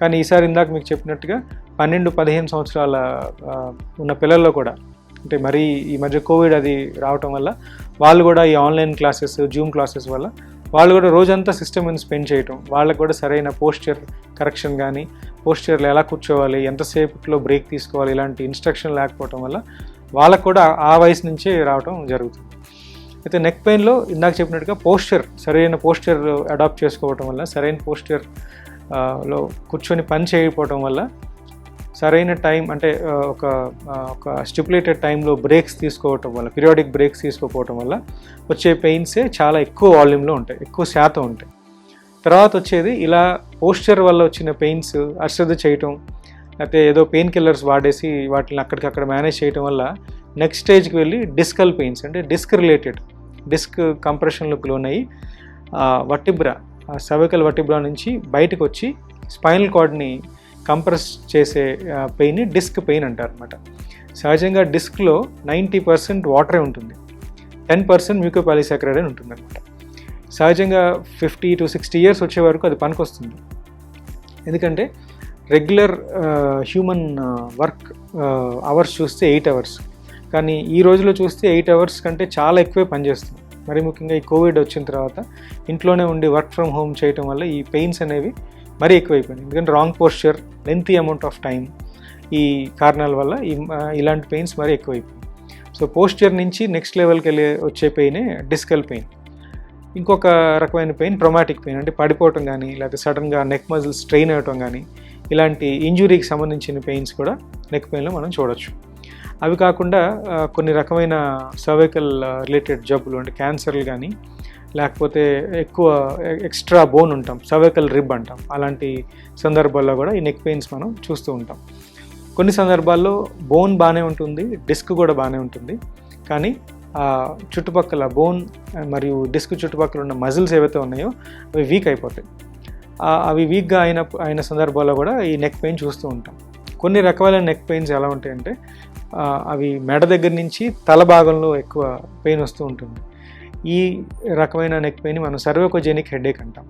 కానీ ఈసారి ఇందాక మీకు చెప్పినట్టుగా 12-15 సంవత్సరాల ఉన్న పిల్లల్లో కూడా, అంటే మరీ ఈ మధ్య కోవిడ్ అది రావటం వల్ల వాళ్ళు కూడా ఈ ఆన్లైన్ క్లాసెస్, జూమ్ క్లాసెస్ వల్ల వాళ్ళు కూడా రోజంతా సిస్టమ్ మీద స్పెండ్ చేయటం, వాళ్ళకు కూడా సరైన పోస్చర్ కరెక్షన్ కానీ, పోస్చర్లో ఎలా కూర్చోవాలి, ఎంతసేపులో బ్రేక్ తీసుకోవాలి, ఇలాంటి ఇన్స్ట్రక్షన్ లేకపోవటం వల్ల వాళ్ళకు కూడా ఆ వయసు నుంచే రావటం జరుగుతుంది. అయితే నెక్ పెయిన్లో ఇందాక చెప్పినట్టుగా సరైన పోస్చర్ అడాప్ట్ చేసుకోవటం వల్ల, సరైన పోస్చర్లో కూర్చొని పని చేయకపోవటం వల్ల, సరైన టైం అంటే ఒక స్టిపులేటెడ్ టైంలో బ్రేక్స్ తీసుకోవటం వల్ల, పీరియాడిక్ బ్రేక్స్ తీసుకోకపోవటం వల్ల వచ్చే పెయిన్సే చాలా ఎక్కువ వాల్యూమ్లో ఉంటాయి, ఎక్కువ శాతం ఉంటాయి. తర్వాత వచ్చేది ఇలా పోస్చర్ వల్ల వచ్చిన పెయిన్స్ అశ్రద్ధ చేయటం, లేకపోతే ఏదో పెయిన్ కిల్లర్స్ వాడేసి వాటిని అక్కడికక్కడ మేనేజ్ చేయటం వల్ల నెక్స్ట్ స్టేజ్కి వెళ్ళి డిస్కల్ పెయిన్స్, అంటే డిస్క్ కంప్రెషన్లకు లోనయ్యి వర్టిబ్రా, సర్వికల్ వర్టిబ్రా నుంచి బయటకు వచ్చి స్పైనల్ కార్డ్ని కంప్రెస్ చేసే పెయిన్ని డిస్క్ పెయిన్ అంటారు అనమాట. సహజంగా డిస్క్లో 90% వాటరే ఉంటుంది, 10% మ్యూకోపాలిసాకరైడ్ అని ఉంటుంది అనమాట. సహజంగా 50 to 60 years వచ్చే వరకు అది పనికొస్తుంది. ఎందుకంటే రెగ్యులర్ హ్యూమన్ వర్క్ అవర్స్ చూస్తే 8 hours, కానీ ఈ రోజులో చూస్తే 8 hours కంటే చాలా ఎక్కువే పనిచేస్తుంది. మరి ముఖ్యంగా ఈ కోవిడ్ వచ్చిన తర్వాత ఇంట్లోనే ఉండి వర్క్ ఫ్రమ్ హోమ్ చేయటం వల్ల ఈ పెయిన్స్ అనేవి మరీ ఎక్కువైపోయింది. ఎందుకంటే wrong posture, lengthy amount of time, ఈ కారణాల వల్ల ఇలాంటి పెయిన్స్ మరీ ఎక్కువైపోయింది. సో పోస్చర్ నుంచి నెక్స్ట్ లెవెల్కి వచ్చే పెయినే డిస్కల్ పెయిన్. ఇంకొక రకమైన పెయిన్ ట్రొమాటిక్ పెయిన్, అంటే పడిపోవటం కానీ లేకపోతే సడన్గా నెక్ మజిల్స్ స్ట్రెయిన్ అవ్వటం కానీ ఇలాంటి ఇంజురీకి సంబంధించిన పెయిన్స్ కూడా నెక్ పెయిన్లో మనం చూడొచ్చు. అవి కాకుండా కొన్ని రకమైన సర్వైకల్ రిలేటెడ్ జబ్బులు, అంటే క్యాన్సర్లు కానీ లేకపోతే ఎక్కువ ఎక్స్ట్రా బోన్ ఉంటాం, సర్వైకల్ రిబ్ అంటాం, అలాంటి సందర్భాల్లో కూడా ఈ నెక్ పెయిన్స్ మనం చూస్తూ ఉంటాం. కొన్ని సందర్భాల్లో బోన్ బాగానే ఉంటుంది, డిస్క్ కూడా బాగానే ఉంటుంది, కానీ చుట్టుపక్కల బోన్ మరియు డిస్క్ చుట్టుపక్కల ఉన్న మజిల్స్ ఏవైతే ఉన్నాయో అవి వీక్ అయిపోతాయి. అవి వీక్గా అయిన సందర్భాల్లో కూడా ఈ నెక్ పెయిన్ చూస్తూ ఉంటాం. కొన్ని రకాల నెక్ పెయిన్స్ ఎలా ఉంటాయంటే అవి మెడ దగ్గర నుంచి తల భాగంలో ఎక్కువ పెయిన్ వస్తూ ఉంటుంది. ఈ రకమైన నెక్ పెయిన్ మనం సర్వైకోజెనిక్ హెడేక్ అంటాం.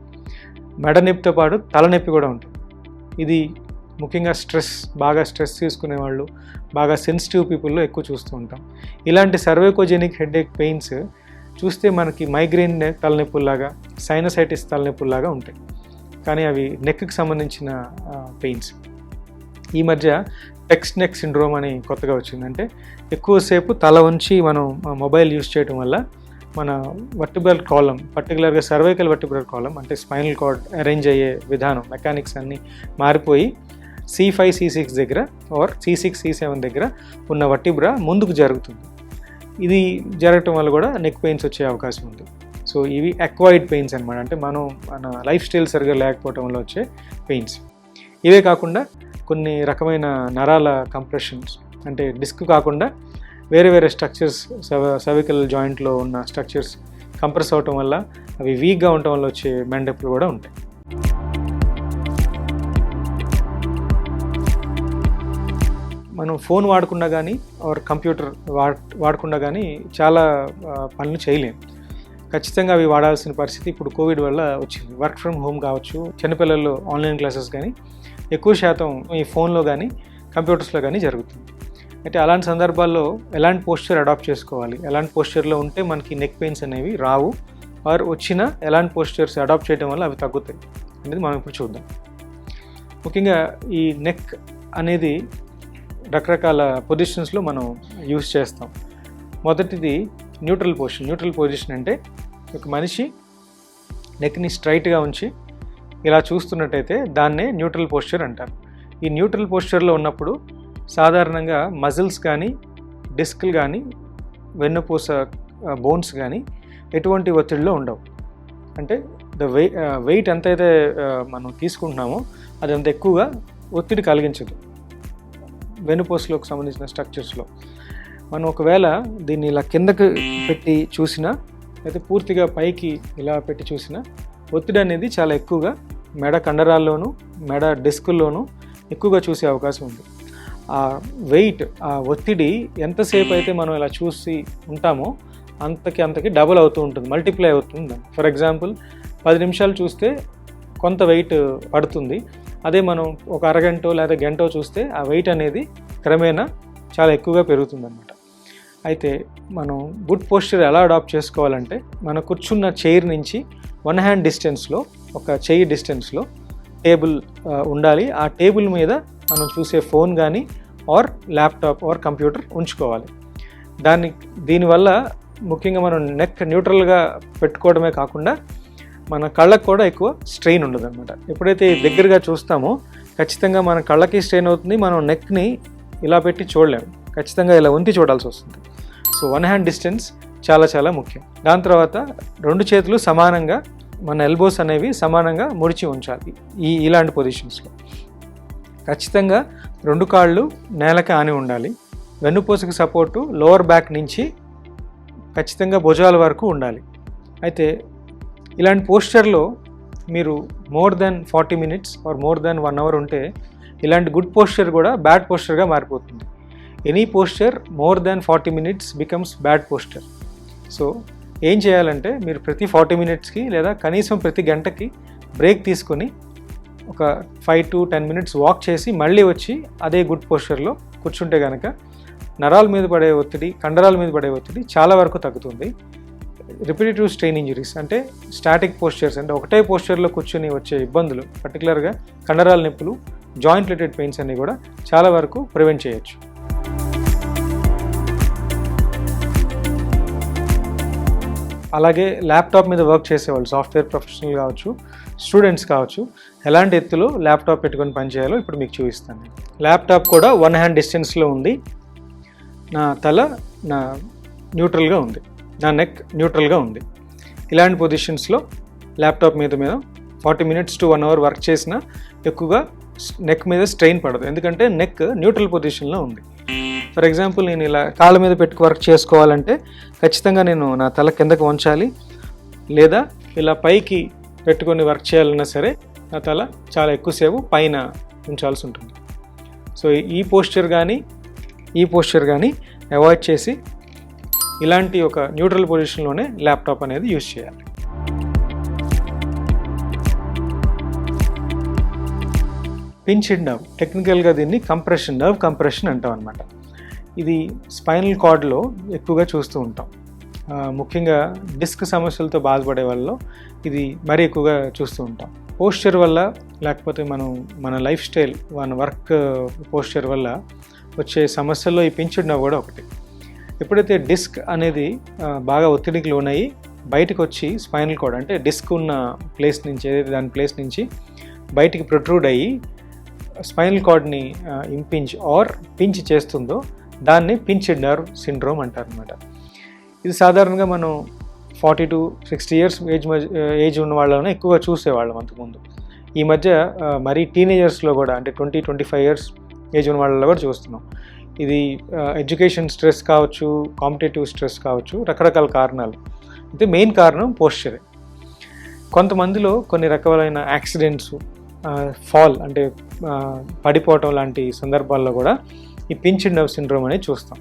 మెడ నొప్పితో పాటు తలనొప్పి కూడా ఉంటుంది. ఇది ముఖ్యంగా బాగా స్ట్రెస్ తీసుకునే వాళ్ళు, బాగా సెన్సిటివ్ పీపుల్లో ఎక్కువ చూస్తూ ఉంటాం. ఇలాంటి సర్వైకోజెనిక్ హెడేక్ పెయిన్స్ చూస్తే మనకి మైగ్రెయిన్ తలనొప్పుల్లాగా, సైనసైటిస్ తలనొప్పుల్లాగా ఉంటాయి, కానీ అవి నెక్కి సంబంధించిన పెయిన్స్. ఈ మధ్య టెక్స్ట్ నెక్ సిండ్రోమ్ అని కొత్తగా వచ్చింది. అంటే ఎక్కువసేపు తల ఉంచి మనం మొబైల్ యూస్ చేయడం వల్ల మన వర్టిబ్రల్ కాలం, పర్టికులర్గా సర్వైకల్ వర్టిబ్రల్ కాలం అంటే స్పైనల్ కార్డ్ అరేంజ్ అయ్యే విధానం, మెకానిక్స్ అన్నీ మారిపోయి C5 C6 దగ్గర ఆర్ C6 C7 దగ్గర ఉన్న వర్టిబ్రా ముందుకు జరుగుతుంది. ఇది జరగటం వల్ల కూడా నెక్ పెయిన్స్ వచ్చే అవకాశం ఉంది. సో ఇవి అక్వైర్డ్ పెయిన్స్ అనమాట, అంటే మన లైఫ్ స్టైల్ సరిగ్గా లేకపోవటం వల్ల వచ్చే పెయిన్స్. ఇవే కాకుండా కొన్ని రకమైన నరాల కంప్రెషన్స్, అంటే డిస్క్ కాకుండా వేరే స్ట్రక్చర్స్, సర్వికల్ జాయింట్లో ఉన్న స్ట్రక్చర్స్ కంప్రెస్ అవటం వల్ల, అవి వీక్గా ఉండటం వల్ల వచ్చే మెండెప్పులు కూడా ఉంటాయి. మనం ఫోన్ వాడకుండా కానీ ఆర్ కంప్యూటర్ వాడకుండా కానీ చాలా పనులు చేయలేం. ఖచ్చితంగా అవి వాడాల్సిన పరిస్థితి ఇప్పుడు కోవిడ్ వల్ల వచ్చింది. వర్క్ ఫ్రమ్ హోమ్ కావచ్చు, చిన్నపిల్లల్లో ఆన్లైన్ క్లాసెస్ కానీ ఎక్కువ శాతం ఈ ఫోన్లో కానీ కంప్యూటర్స్లో కానీ జరుగుతుంది. అయితే అలాంటి సందర్భాల్లో ఎలాంటి పోస్చర్ అడాప్ట్ చేసుకోవాలి, ఎలాంటి పోస్చర్లో ఉంటే మనకి నెక్ పెయిన్స్ అనేవి రావు, ఆర్ వచ్చినా ఎలాంటి పోస్చర్స్ అడాప్ట్ చేయడం వల్ల అవి తగ్గుతాయి అనేది మనం ఇప్పుడు చూద్దాం. ముఖ్యంగా ఈ నెక్ అనేది రకరకాల పొజిషన్స్లో మనం యూస్ చేస్తాం. మొదటిది న్యూట్రల్ పొజిషన్. న్యూట్రల్ పొజిషన్ అంటే ఒక మనిషి నెక్ని స్ట్రైట్గా ఉంచి ఇలా చూస్తున్నట్టయితే దాన్నే న్యూట్రల్ పోస్చర్ అంటారు. ఈ న్యూట్రల్ పోస్చర్లో ఉన్నప్పుడు సాధారణంగా మజిల్స్ కానీ, డిస్క్లు కానీ, వెన్నుపూస బోన్స్ కానీ ఎటువంటి ఒత్తిడిలో ఉండవు. అంటే వెయిట్ ఎంతైతే మనం తీసుకుంటున్నామో అది అంత ఎక్కువగా ఒత్తిడి కలిగించదు వెన్నుపూసలోకి సంబంధించిన స్ట్రక్చర్స్లో. మనం ఒకవేళ దీన్ని ఇలా కిందకి పెట్టి చూసినా, అయితే పూర్తిగా పైకి ఇలా పెట్టి చూసినా ఒత్తిడి అనేది చాలా ఎక్కువగా మెడ కండరాల్లోనూ, మెడ డిస్కుల్లోనూ ఎక్కువగా చూసే అవకాశం ఉంది. ఆ వెయిట్, ఆ ఒత్తిడి ఎంతసేపు అయితే మనం ఇలా చూసి ఉంటామో అంతకి డబుల్ అవుతూ ఉంటుంది, మల్టిప్లై అవుతుంది. ఫర్ ఎగ్జాంపుల్ 10 నిమిషాలు చూస్తే కొంత వెయిట్ పడుతుంది. అదే మనం ఒక అరగంటో లేదా గంటో చూస్తే ఆ వెయిట్ అనేది క్రమేణా చాలా ఎక్కువగా పెరుగుతుందన్నమాట. అయితే మనం గుడ్ పోస్చర్ ఎలా అడాప్ట్ చేసుకోవాలంటే, మన కూర్చున్న చైర్ నుంచి 1 హ్యాండ్ డిస్టెన్స్లో, ఒక చెయ్యి డిస్టెన్స్లో టేబుల్ ఉండాలి. ఆ టేబుల్ మీద మనం చూసే ఫోన్ కానీ ఆర్ ల్యాప్టాప్ ఆర్ కంప్యూటర్ ఉంచుకోవాలి. దీనివల్ల ముఖ్యంగా మనం నెక్ న్యూట్రల్గా పెట్టుకోవడమే కాకుండా మన కళ్ళకు కూడా ఎక్కువ స్ట్రెయిన్ ఉండదు అనమాట. ఎప్పుడైతే దగ్గరగా చూస్తామో ఖచ్చితంగా మన కళ్ళకి స్ట్రెయిన్ అవుతుంది, మనం నెక్ని ఇలా పెట్టి చూడలేము, ఖచ్చితంగా ఇలా ఉంచి చూడాల్సి వస్తుంది. సో 1 హ్యాండ్ డిస్టెన్స్ చాలా ముఖ్యం. దాని తర్వాత 2 చేతులు సమానంగా, మన ఎల్బోస్ అనేవి సమానంగా ముడిచి ఉంచాలి. ఇలాంటి పొజిషన్స్లో ఖచ్చితంగా 2 కాళ్ళు నేలకి ఆని ఉండాలి. వెన్నుపూసకి సపోర్టు లోవర్ బ్యాక్ నుంచి ఖచ్చితంగా భుజాల వరకు ఉండాలి. అయితే ఇలాంటి పోస్చర్లో మీరు more than 40 minutes or more than 1 hour ఉంటే ఇలాంటి గుడ్ పోస్చర్ కూడా బ్యాడ్ పోస్చర్గా మారిపోతుంది. Any posture more than 40 minutes becomes bad posture. So ఏం చేయాలంటే మీరు ప్రతి 40 మినిట్స్కి లేదా కనీసం ప్రతి గంటకి బ్రేక్ తీసుకొని ఒక 5 to 10 మినిట్స్ వాక్ చేసి మళ్ళీ వచ్చి అదే గుడ్ పోస్చర్లో కూర్చుంటే కనుక నరాల మీద పడే ఒత్తిడి, కండరాల మీద పడే ఒత్తిడి చాలా వరకు తగ్గుతుంది. రిపిటేటివ్ స్ట్రెయిన్ ఇంజరీస్ అంటే స్టాటిక్ పోస్చర్స్, అంటే ఒకటే పోస్చర్లో కూర్చొని వచ్చే ఇబ్బందులు, పర్టికులర్గా కండరాల నొప్పులు, జాయింట్ రిలేటెడ్ పెయిన్స్ అన్నీ కూడా చాలా వరకు ప్రివెంట్ చేయొచ్చు. అలాగే ల్యాప్టాప్ మీద వర్క్ చేసేవాళ్ళు, సాఫ్ట్వేర్ ప్రొఫెషనల్ కావచ్చు, స్టూడెంట్స్ కావచ్చు, ఎలాంటి ఎత్తులో ల్యాప్టాప్ పెట్టుకొని పనిచేయాలో ఇప్పుడు మీకు చూపిస్తాను. ల్యాప్టాప్ కూడా 1 హ్యాండ్ డిస్టెన్స్లో ఉంది. నా తల న్యూట్రల్గా ఉంది, నా నెక్ న్యూట్రల్గా ఉంది. ఇలాంటి పొజిషన్స్లో ల్యాప్టాప్ మీద 40 minutes to 1 hour వర్క్ చేసినా ఎక్కువగా నెక్ మీద స్ట్రెయిన్ పడదు, ఎందుకంటే నెక్ న్యూట్రల్ పొజిషన్లో ఉంది. ఫర్ ఎగ్జాంపుల్ నేను ఇలా కాళ్ళ మీద పెట్టుకు వర్క్ చేసుకోవాలంటే ఖచ్చితంగా నేను నా తల కిందకు వంచాలి, లేదా ఇలా పైకి పెట్టుకొని వర్క్ చేయాలన్నా సరే నా తల చాలా ఎక్కువసేపు పైన ఉంచాల్సి ఉంటుంది. సో ఈ పోస్చర్ కానీ అవాయిడ్ చేసి ఇలాంటి ఒక న్యూట్రల్ పొజిషన్లోనే ల్యాప్టాప్ అనేది యూజ్ చేయాలి. పించ్డ్ నర్వ్, టెక్నికల్గా దీన్ని నర్వ్ కంప్రెషన్ అంటాం అనమాట. ఇది స్పైనల్ కార్డ్లో ఎక్కువగా చూస్తూ ఉంటాం. ముఖ్యంగా డిస్క్ సమస్యలతో బాధపడే వాళ్ళలో ఇది మరీ ఎక్కువగా చూస్తూ ఉంటాం. పోస్చర్ వల్ల, లేకపోతే మన లైఫ్ స్టైల్, మన వర్క్ పోస్చర్ వల్ల వచ్చే సమస్యల్లో ఈ పించ్డ్ నర్వ్ కూడా ఒకటి. ఎప్పుడైతే డిస్క్ అనేది బాగా ఒత్తిడికి లోనయ్యి బయటకు వచ్చి స్పైనల్ కార్డ్ అంటే డిస్క్ ఉన్న ప్లేస్ నుంచి, ఏదైతే దాని ప్లేస్ నుంచి బయటికి ప్రొట్రూడ్ అయ్యి స్పైనల్ కార్డ్ని పించ్ చేస్తుందో దాన్ని పించ్డ్ నర్వ్ సిండ్రోమ్ అంటారనమాట. ఇది సాధారణంగా మనం 40 to 60 years ఏజ్ ఉన్న వాళ్ళని ఎక్కువగా చూసేవాళ్ళం అంతకుముందు. ఈ మధ్య మరీ టీనేజర్స్లో కూడా, అంటే 20-25 years ఏజ్ ఉన్న వాళ్ళలో కూడా చూస్తున్నాం. ఇది ఎడ్యుకేషన్ స్ట్రెస్ కావచ్చు, కాంపిటేటివ్ స్ట్రెస్ కావచ్చు, రకరకాల కారణాలు. అయితే మెయిన్ కారణం పోస్చరే. కొంతమందిలో కొన్ని రకాలైన యాక్సిడెంట్స్, ఫాల్ అంటే పడిపోవటం లాంటి సందర్భాల్లో కూడా ఈ పించ్డ్ నర్వ్ సిండ్రోమ్ అనేది చూస్తాం.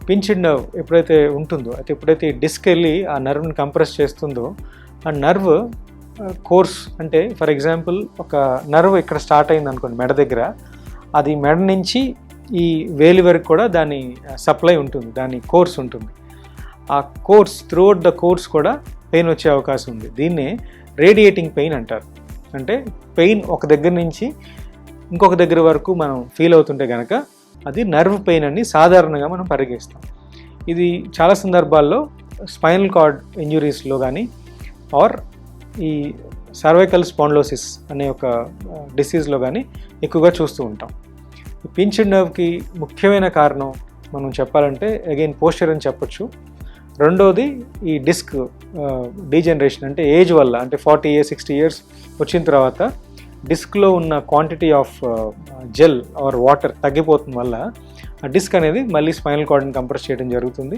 పించ్డ్ నర్వ్ ఎప్పుడైతే ఉంటుందో, అయితే ఎప్పుడైతే ఈ డిస్క్ వెళ్ళి ఆ నర్వ్ని కంప్రెస్ చేస్తుందో, ఆ నర్వ్ కోర్స్, అంటే ఫర్ ఎగ్జాంపుల్ ఒక నర్వ్ ఇక్కడ స్టార్ట్ అయింది అనుకోండి మెడ దగ్గర, అది మెడ నుంచి ఈ వేలి వరకు కూడా దాని సప్లై ఉంటుంది, దాని కోర్స్ ఉంటుంది. ఆ కోర్స్, త్రూఅవుట్ ద కోర్స్ కూడా పెయిన్ వచ్చే అవకాశం ఉంది. దీన్నే రేడియేటింగ్ పెయిన్ అంటారు. అంటే పెయిన్ ఒక దగ్గర నుంచి ఇంకొక దగ్గర వరకు మనం ఫీల్ అవుతుంటే కనుక అది నర్వ్ పెయిన్ అని సాధారణంగా మనం పరిగణిస్తాం. ఇది చాలా సందర్భాల్లో స్పైనల్ కార్డ్ ఇంజురీస్లో కానీ ఈ సర్వైకల్ స్పాండిలోసిస్ అనే ఒక డిసీజ్లో కానీ ఎక్కువగా చూస్తూ ఉంటాం. ఈ పించ్డ్ నర్వ్కి ముఖ్యమైన కారణం మనం చెప్పాలంటే అగైన్ పోస్చర్ అని చెప్పొచ్చు. రెండోది ఈ డిస్క్ డీజనరేషన్, అంటే ఏజ్ వల్ల, అంటే 40 years 60 years వచ్చిన తర్వాత డిస్క్లో ఉన్న quantity of gel or water తగ్గిపోతున్న వల్ల ఆ డిస్క్ అనేది మళ్ళీ స్పైనల్ కార్డ్ని కంప్రెస్ చేయడం జరుగుతుంది.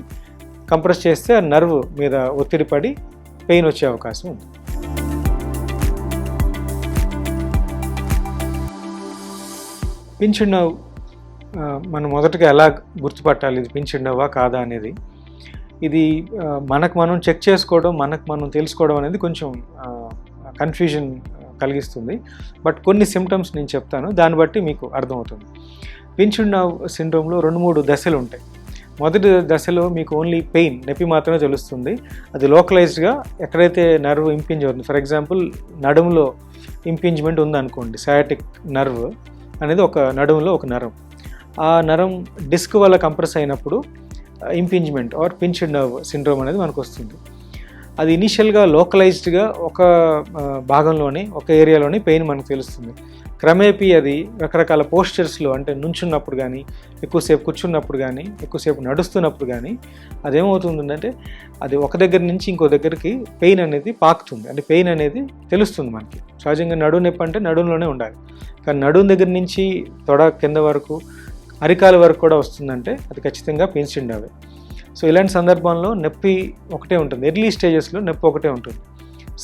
కంప్రెస్ చేస్తే ఆ నర్వ్ మీద ఒత్తిడి పడి పెయిన్ వచ్చే అవకాశం ఉంది. పించ్డ్ నర్వ్ మనం మొదటగా ఎలా గుర్తుపట్టాలి ఇది పించ్డ్ నర్వా కాదా అనేది? ఇది మనకు మనం చెక్ చేసుకోవడం, మనకు మనం తెలుసుకోవడం అనేది కొంచెం కన్ఫ్యూజన్ కలిగిస్తుంది. బట్ కొన్ని సిమ్టమ్స్ నేను చెప్తాను, దాన్ని బట్టి మీకు అర్థమవుతుంది. పించ్డ్ నర్వ్ సిండ్రోమ్లో 2-3 దశలు ఉంటాయి. మొదటి దశలో మీకు ఓన్లీ పెయిన్, నొప్పి మాత్రమే తెలుస్తుంది. అది లోకలైజ్డ్గా ఎక్కడైతే నర్వ్ ఇంపింజ్ అవుతుంది, ఫర్ ఎగ్జాంపుల్ నడుములో ఇంపింజ్మెంట్ ఉందనుకోండి, సయాటిక్ నర్వ్ అనేది ఒక నడుములో ఒక నరం. ఆ నరం డిస్క్ వల్ల కంప్రెస్ అయినప్పుడు impingement or pinched nerve syndrome అనేది మనకు వస్తుంది. అది ఇనీషియల్గా లోకలైజ్డ్గా ఒక భాగంలోని, ఒక ఏరియాలోని పెయిన్ మనకు తెలుస్తుంది. క్రమేపీ అది రకరకాల పోస్చర్స్లో, అంటే నుంచున్నప్పుడు కానీ, ఎక్కువసేపు కూర్చున్నప్పుడు కానీ, ఎక్కువసేపు నడుస్తున్నప్పుడు కానీ అదేమవుతుందంటే అది ఒక దగ్గర నుంచి ఇంకో దగ్గరికి పెయిన్ అనేది పాకుతుంది. అంటే పెయిన్ అనేది తెలుస్తుంది మనకి. సహజంగా నడుము నొప్పి అంటే నడుములోనే ఉండాలి, కానీ నడుము దగ్గర నుంచి తొడ కింద వరకు, అరికాల వరకు కూడా వస్తుందంటే అది ఖచ్చితంగా పించ్డ్ నర్వ్. సో ఇలాంటి సందర్భంలో నొప్పి ఒకటే ఉంటుంది. ఎర్లీ స్టేజెస్లో నొప్పి ఒకటే ఉంటుంది.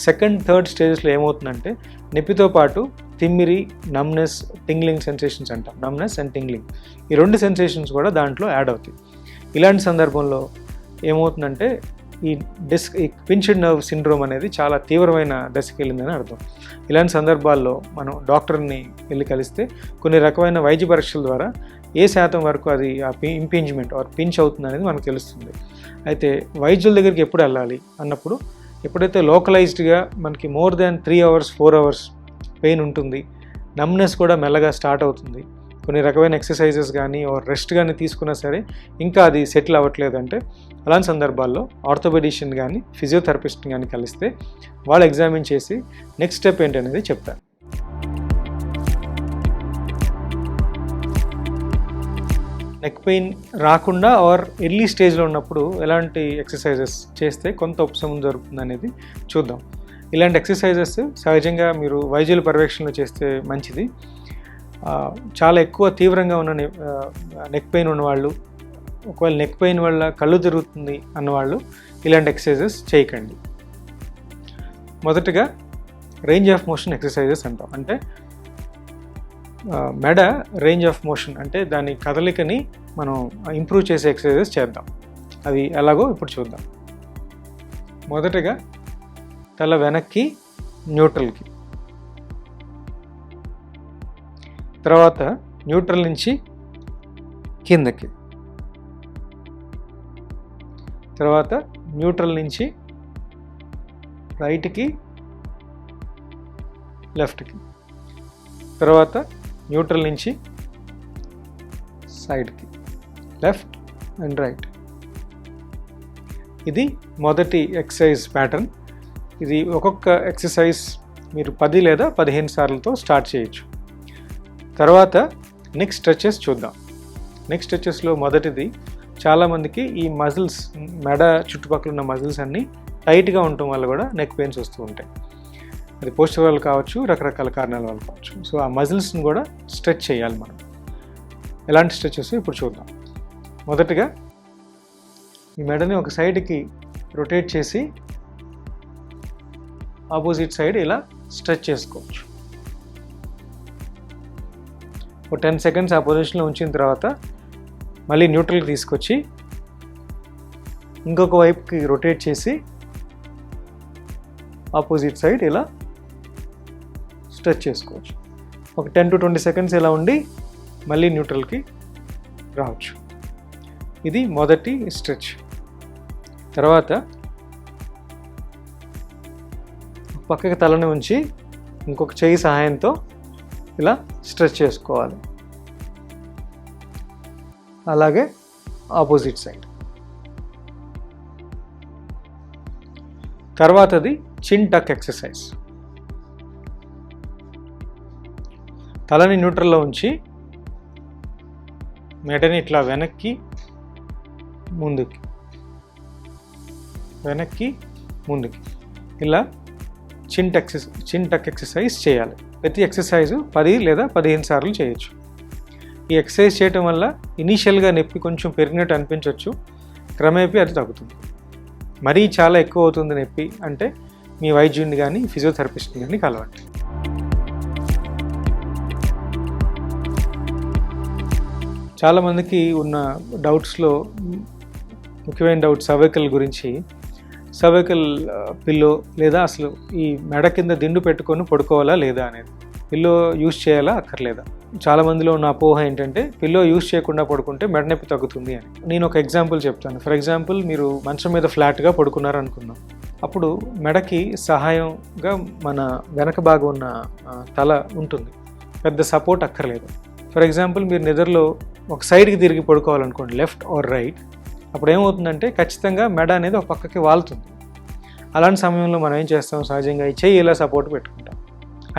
సెకండ్, థర్డ్ స్టేజెస్లో ఏమవుతుందంటే నొప్పితో పాటు తిమ్మిరి, నమ్నెస్, టింగ్లింగ్ సెన్సేషన్స్ అంటాం. నమ్నెస్ అండ్ టింగ్లింగ్, ఈ 2 సెన్సేషన్స్ కూడా దాంట్లో యాడ్ అవుతాయి. ఇలాంటి సందర్భంలో ఏమవుతుందంటే ఈ పించ్డ్ నర్వ్ సిండ్రోమ్ అనేది చాలా తీవ్రమైన దశకి వెళ్ళిందని అర్థం. ఇలాంటి సందర్భాల్లో మనం డాక్టర్ని వెళ్ళి కలిస్తే కొన్ని రకమైన వైద్య పరీక్షల ద్వారా ఏ శాతం వరకు అది ఆ ఇంపింజ్మెంట్ ఆర్ పించ్ అవుతుంది అనేది మనకు తెలుస్తుంది. అయితే వైద్యుల దగ్గరికి ఎప్పుడు వెళ్ళాలి అన్నప్పుడు, ఎప్పుడైతే లోకలైజ్డ్గా మనకి more than 3 hours 4 hours pain ఉంటుంది, నమ్నెస్ కూడా మెల్లగా స్టార్ట్ అవుతుంది, కొన్ని రకమైన ఎక్సర్సైజెస్ కానీ రెస్ట్ కానీ తీసుకున్నా సరే ఇంకా అది సెటిల్ అవ్వట్లేదు అంటే అలాంటి సందర్భాల్లో ఆర్థోపెడిషియన్ కానీ ఫిజియోథెరపిస్ట్ని కానీ కలిస్తే వాళ్ళు ఎగ్జామిన్ చేసి నెక్స్ట్ స్టెప్ ఏంటనేది చెప్తారు. నెక్ పెయిన్ రాకుండా ఎర్లీ స్టేజ్లో ఉన్నప్పుడు ఎలాంటి ఎక్సర్సైజెస్ చేస్తే కొంత ఉపశమనం జరుగుతుంది అనేది చూద్దాం. ఇలాంటి ఎక్సర్సైజెస్ సహజంగా మీరు వైద్యుల పర్యవేక్షణలో చేస్తే మంచిది. చాలా ఎక్కువ తీవ్రంగా ఉన్న నెక్ పెయిన్ ఉన్నవాళ్ళు, ఒకవేళ నెక్ పెయిన్ వల్ల కళ్ళు తిరుగుతుంది అన్నవాళ్ళు ఇలాంటి ఎక్సర్సైజెస్ చేయకండి. మొదటగా రేంజ్ ఆఫ్ మోషన్ ఎక్సర్సైజెస్ అంటాం. అంటే మెడ రేంజ్ ఆఫ్ మోషన్ అంటే దాని కదలికని మనం ఇంప్రూవ్ చేసే ఎక్సర్సైజెస్ చేద్దాం. అవి ఎలాగో ఇప్పుడు చూద్దాం. మొదటగా తల వెనక్కి న్యూట్రల్కి, తర్వాత న్యూట్రల్ నుంచి కిందకి, తర్వాత న్యూట్రల్ నుంచి రైట్కి లెఫ్ట్కి, తర్వాత న్యూట్రల్ నుంచి సైడ్కి, లెఫ్ట్ అండ్ రైట్. ఇది మొదటి ఎక్సర్సైజ్ ప్యాటర్న్. ఇది ఒక్కొక్క ఎక్సర్సైజ్ మీరు 10 లేదా 15 సార్లతో స్టార్ట్ చేయొచ్చు. తర్వాత నెక్ స్ట్రెచెస్ చూద్దాం. నెక్ స్ట్రెచెస్లో మొదటిది చాలామందికి ఈ మజిల్స్, మెడ చుట్టుపక్కల ఉన్న మజిల్స్ అన్నీ టైట్గా ఉండటం వల్ల కూడా నెక్ పెయిన్స్ వస్తూ ఉంటాయి. అది పోస్చర్ వల్ల కావచ్చు, రకరకాల కారణాల వల్ల కావచ్చు. సో ఆ మజిల్స్ని కూడా స్ట్రెచ్ చేయాలి మనం. ఎలాంటి స్ట్రెచెస్ ఇప్పుడు చూద్దాం. మొదటగా ఈ మెడని ఒక సైడ్కి రొటేట్ చేసి ఆపోజిట్ సైడ్ ఇలా స్ట్రెచ్ చేసుకోవచ్చు. ఒక 10 సెకండ్స్ ఆ పొజిషన్లో ఉంచిన తర్వాత మళ్ళీ న్యూట్రల్కి తీసుకొచ్చి ఇంకొక వైపుకి రొటేట్ చేసి ఆపోజిట్ సైడ్ ఇలా స్ట్రెచ్ చేసుకోవచ్చు. ఒక 10 to 20 సెకండ్స్ ఇలా ఉండి మళ్ళీ న్యూట్రల్కి రావచ్చు. ఇది మొదటి స్ట్రెచ్. తర్వాత పక్కకి తలని ఉంచి ఇంకొక చెయ్యి సహాయంతో ఇలా స్ట్రెచ్ చేసుకోవాలి. అలాగే ఆపోజిట్ సైడ్. తర్వాతది చిన్ టక్ ఎక్సర్సైజ్. తలని న్యూట్రల్లో ఉంచి మెడని ఇట్లా వెనక్కి ముందుకి, వెనక్కి ముందుకి ఇలా చిన్ టక్ ఎక్సర్సైజ్ చేయాలి. ప్రతి ఎక్సర్సైజు 10 లేదా 15 సార్లు చేయొచ్చు. ఈ ఎక్సర్సైజ్ చేయటం వల్ల ఇనీషియల్గా నొప్పి కొంచెం పెరిగినట్టు అనిపించవచ్చు, క్రమేపీ అది తగ్గుతుంది. మరీ చాలా ఎక్కువ అవుతుంది నొప్పి అంటే మీ వైద్యుడిని కానీ ఫిజియోథెరపిస్ట్ని కానీ కలవండి. చాలామందికి ఉన్న డౌట్స్లో ముఖ్యమైన డౌట్ సర్వైకల్ గురించి. సర్వైకల్ పిల్లో లేదా అసలు ఈ మెడ కింద దిండు పెట్టుకొని పడుకోవాలా లేదా అనేది, పిల్లో యూజ్ చేయాలా అక్కర్లేదా. చాలామందిలో ఉన్న అపోహ ఏంటంటే పిల్లో యూజ్ చేయకుండా పడుకుంటే మెడ నొప్పి తగ్గుతుంది అని. నేను ఒక ఎగ్జాంపుల్ చెప్తాను. ఫర్ ఎగ్జాంపుల్, మీరు మంచం మీద ఫ్లాట్గా పడుకున్నారు అనుకుందాం. అప్పుడు మెడకి సహాయంగా మన వెనక భాగం ఉన్న తల ఉంటుంది, పెద్ద సపోర్ట్ అక్కర్లేదు. ఫర్ ఎగ్జాంపుల్, మీరు నిద్రలో ఒక సైడ్కి తిరిగి పడుకోవాలనుకోండి, లెఫ్ట్ ఆర్ రైట్, అప్పుడు ఏమవుతుందంటే ఖచ్చితంగా మెడ అనేది ఒక పక్కకి వాలుతుంది. అలాంటి సమయంలో మనం ఏం చేస్తాం, సహజంగా ఈ చెయ్యి ఇలా సపోర్ట్ పెట్టుకుంటాం.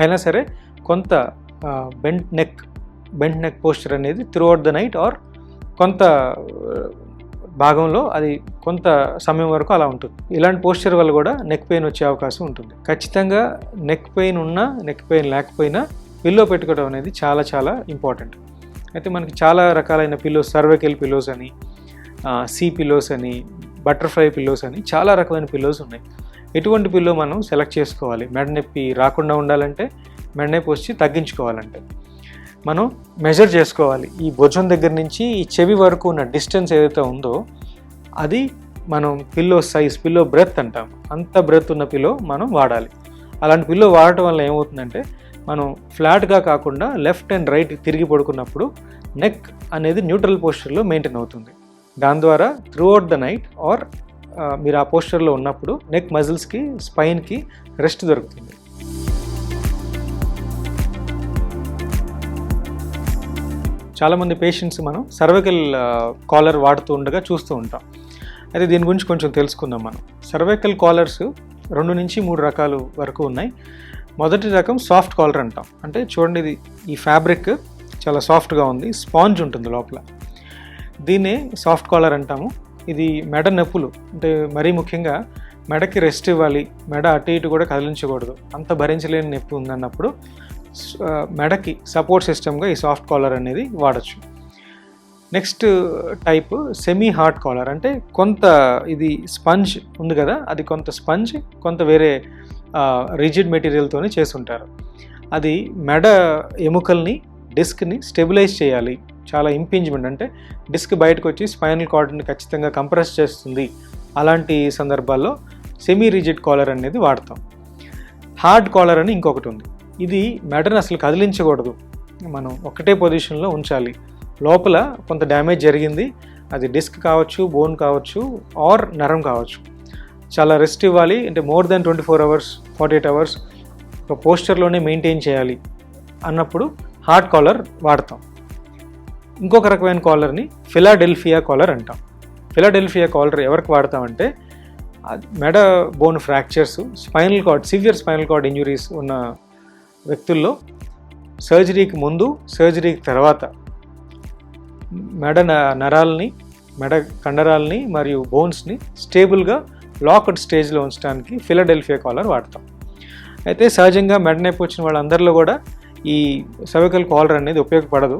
అయినా సరే కొంత బెంట్ నెక్ పోస్చర్ అనేది త్రూఅవుట్ ద నైట్ ఆర్ కొంత భాగంలో అది కొంత సమయం వరకు అలా ఉంటుంది. ఇలాంటి పోస్చర్ వల్ల కూడా నెక్ పెయిన్ వచ్చే అవకాశం ఉంటుంది. ఖచ్చితంగా నెక్ పెయిన్ ఉన్నా నెక్ పెయిన్ లేకపోయినా పిల్లో పెట్టుకోవడం అనేది చాలా చాలా ఇంపార్టెంట్. అయితే మనకి చాలా రకాలైన పిల్లోస్, సర్వైకల్ పిల్లోస్ అని, సీ పిల్లోస్ అని, బటర్ఫ్లై పిల్లోస్ అని చాలా రకమైన పిల్లోస్ ఉన్నాయి. ఎటువంటి పిల్లో మనం సెలెక్ట్ చేసుకోవాలి మెడ నొప్పి రాకుండా ఉండాలంటే, మెడ నొప్పి వచ్చి తగ్గించుకోవాలంటే మనం మెజర్ చేసుకోవాలి. ఈ భుజం దగ్గర నుంచి ఈ చెవి వరకు ఉన్న డిస్టెన్స్ ఏదైతే ఉందో అది మనం పిల్లో సైజ్, పిల్లో బ్రెత్ అంటాం, అంత బ్రెత్ ఉన్న పిల్లో మనం వాడాలి. అలాంటి పిల్లో వాడటం వల్ల ఏమవుతుందంటే మనం ఫ్లాట్గా కాకుండా లెఫ్ట్ అండ్ రైట్ తిరిగి పడుకున్నప్పుడు నెక్ అనేది న్యూట్రల్ పోస్చర్లో మెయింటైన్ అవుతుంది. దాని ద్వారా త్రూఅవుట్ ద నైట్ ఆర్ మీరు ఆ పోస్చర్లో ఉన్నప్పుడు నెక్ మజిల్స్కి, స్పైన్కి రెస్ట్ దొరుకుతుంది. చాలామంది పేషెంట్స్ మనం సర్వైకల్ కాలర్ వాడుతూ ఉండగా చూస్తూ ఉంటాం. అయితే దీని గురించి కొంచెం తెలుసుకుందాం మనం. సర్వైకల్ కాలర్స్ 2 నుంచి 3 రకాలు వరకు ఉన్నాయి. మొదటి రకం సాఫ్ట్ కాలర్ అంటాం. అంటే చూడండి, ఇది ఈ ఫ్యాబ్రిక్ చాలా సాఫ్ట్గా ఉంది, స్పాంజ్ ఉంటుంది లోపల. దీన్నే సాఫ్ట్ కాలర్ అంటాము. ఇది మెడ నొప్పులు, అంటే మరీ ముఖ్యంగా మెడకి రెస్ట్ ఇవ్వాలి, మెడ అటు ఇటు కూడా కదిలించకూడదు, అంత భరించలేని నొప్పి ఉందన్నప్పుడు మెడకి సపోర్ట్ సిస్టమ్గా ఈ సాఫ్ట్ కాలర్ అనేది వాడచ్చు. Next type semi hard collar. అంటే కొంత ఇది స్పంజ్ ఉంది కదా, అది కొంత స్పంజ్, కొంత వేరే రిజిడ్ మెటీరియల్తోనే చేసుంటారు. అది మెడ ఎముకల్ని, డిస్క్ని స్టెబిలైజ్ చేయాలి. చాలా ఇంపింజ్మెంట్, అంటే డిస్క్ బయటకు వచ్చి స్పైనల్ కార్డ్ని ఖచ్చితంగా కంప్రెస్ చేస్తుంది. అలాంటి సందర్భాల్లో సెమీ రిజిడ్ కాలర్ అనేది వాడతాం. హార్డ్ కాలర్ అని ఇంకొకటి ఉంది. ఇది మెడను అసలు కదిలించకూడదు, మనం ఒకటే పొజిషన్లో ఉంచాలి. లోపల కొంత డ్యామేజ్ జరిగింది, అది డిస్క్ కావచ్చు, బోన్ కావచ్చు, ఆర్ నరం కావచ్చు, చాలా రెస్ట్ ఇవ్వాలి. అంటే మోర్ దెన్ 24 hours 48 hours ఒక పోస్చర్లోనే మెయింటైన్ చేయాలి అన్నప్పుడు హార్డ్ కాలర్ వాడతాం. ఇంకొక రకమైన కాలర్ని ఫిలాడెల్ఫియా కాలర్ అంటాం. ఫిలాడెల్ఫియా కాలర్ ఎవరికి వాడతామంటే మెడ bone fractures, spinal cord, severe spinal cord injuries ఉన్న వ్యక్తుల్లో సర్జరీకి ముందు, సర్జరీకి తర్వాత మెడ నరాలని, మెడ కండరాలని మరియు బోన్స్ని స్టేబుల్గా లాక్డ్ స్టేజ్లో ఉంచడానికి ఫిలాడెల్ఫియా కాలర్ వాడతాం. అయితే సహజంగా మెడ నొప్పి వచ్చిన వాళ్ళందరిలో కూడా ఈ సర్వైకల్ కాలర్ అనేది ఉపయోగపడదు.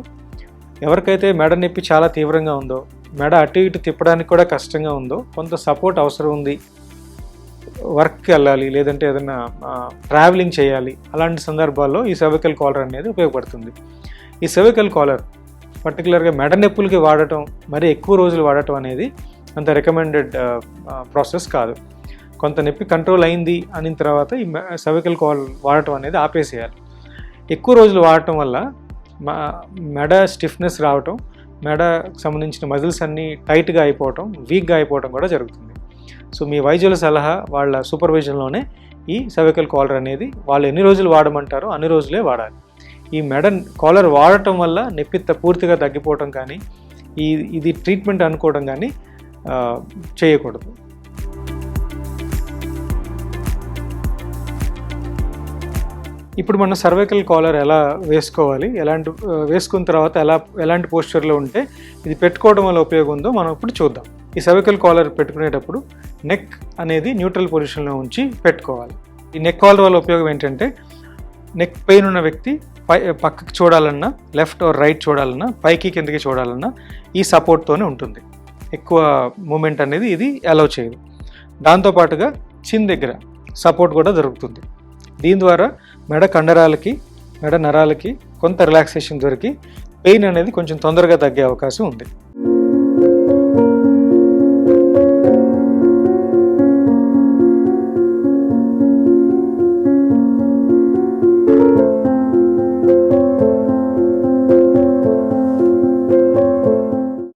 ఎవరికైతే మెడ నొప్పి చాలా తీవ్రంగా ఉందో, మెడ అటు ఇటు తిప్పడానికి కూడా కష్టంగా ఉందో, కొంత సపోర్ట్ అవసరం ఉంది, వర్క్కి వెళ్ళాలి, లేదంటే ఏదైనా ట్రావెలింగ్ చేయాలి, అలాంటి సందర్భాల్లో ఈ సర్వైకల్ కాలర్ అనేది ఉపయోగపడుతుంది. ఈ సర్వైకల్ కాలర్ పర్టికులర్గా మెడ నొప్పులకి వాడటం, మరి ఎక్కువ రోజులు వాడటం అనేది అంత రికమెండెడ్ ప్రాసెస్ కాదు. కొంత నొప్పి కంట్రోల్ అయింది అనిన తర్వాత ఈ సర్వైకల్ కాలర్ వాడటం అనేది ఆపేసేయాలి. ఎక్కువ రోజులు వాడటం వల్ల మెడ స్టిఫ్నెస్ రావటం, మెడకు సంబంధించిన మజిల్స్ అన్నీ టైట్గా అయిపోవటం, వీక్గా అయిపోవటం కూడా జరుగుతుంది. సో మీ వైద్యుల సలహా, వాళ్ళ సూపర్విజన్లోనే ఈ సర్వైకల్ కాలర్ అనేది వాళ్ళు ఎన్ని రోజులు వాడమంటారో అన్ని రోజులే వాడాలి. ఈ మెడ కాలర్ వాడటం వల్ల నొప్పి పూర్తిగా తగ్గిపోవటం కానీ, ఇది ట్రీట్మెంట్ అనుకోవడం కానీ చేయకూడదు. ఇప్పుడు మనం సర్వైకల్ కాలర్ ఎలా వేసుకోవాలి, వేసుకున్న తర్వాత ఎలాంటి పోస్చర్లో ఉంటే ఇది పెట్టుకోవడం వల్ల ఉపయోగం ఉందో మనం ఇప్పుడు చూద్దాం. ఈ సర్వైకల్ కాలర్ పెట్టుకునేటప్పుడు నెక్ అనేది న్యూట్రల్ పొజిషన్లో ఉంచి పెట్టుకోవాలి. ఈ నెక్ కాలర్ వల్ల ఉపయోగం ఏంటంటే, నెక్ పెయిన్ ఉన్న వ్యక్తి పక్కకి చూడాలన్నా, లెఫ్ట్ ఆర్ రైట్ చూడాలన్నా, పైకి కిందకి చూడాలన్నా ఈ సపోర్ట్తోనే ఉంటుంది. ఎక్కువ మూమెంట్ అనేది ఇది అలౌ చేయదు. దాంతోపాటుగా చిన్ దగ్గర సపోర్ట్ కూడా దొరుకుతుంది. దీని ద్వారా మెడ కండరాలకి, మెడ నరాలకి కొంత రిలాక్సేషన్ దొరికి పెయిన్ అనేది కొంచెం తొందరగా తగ్గే అవకాశం ఉంది.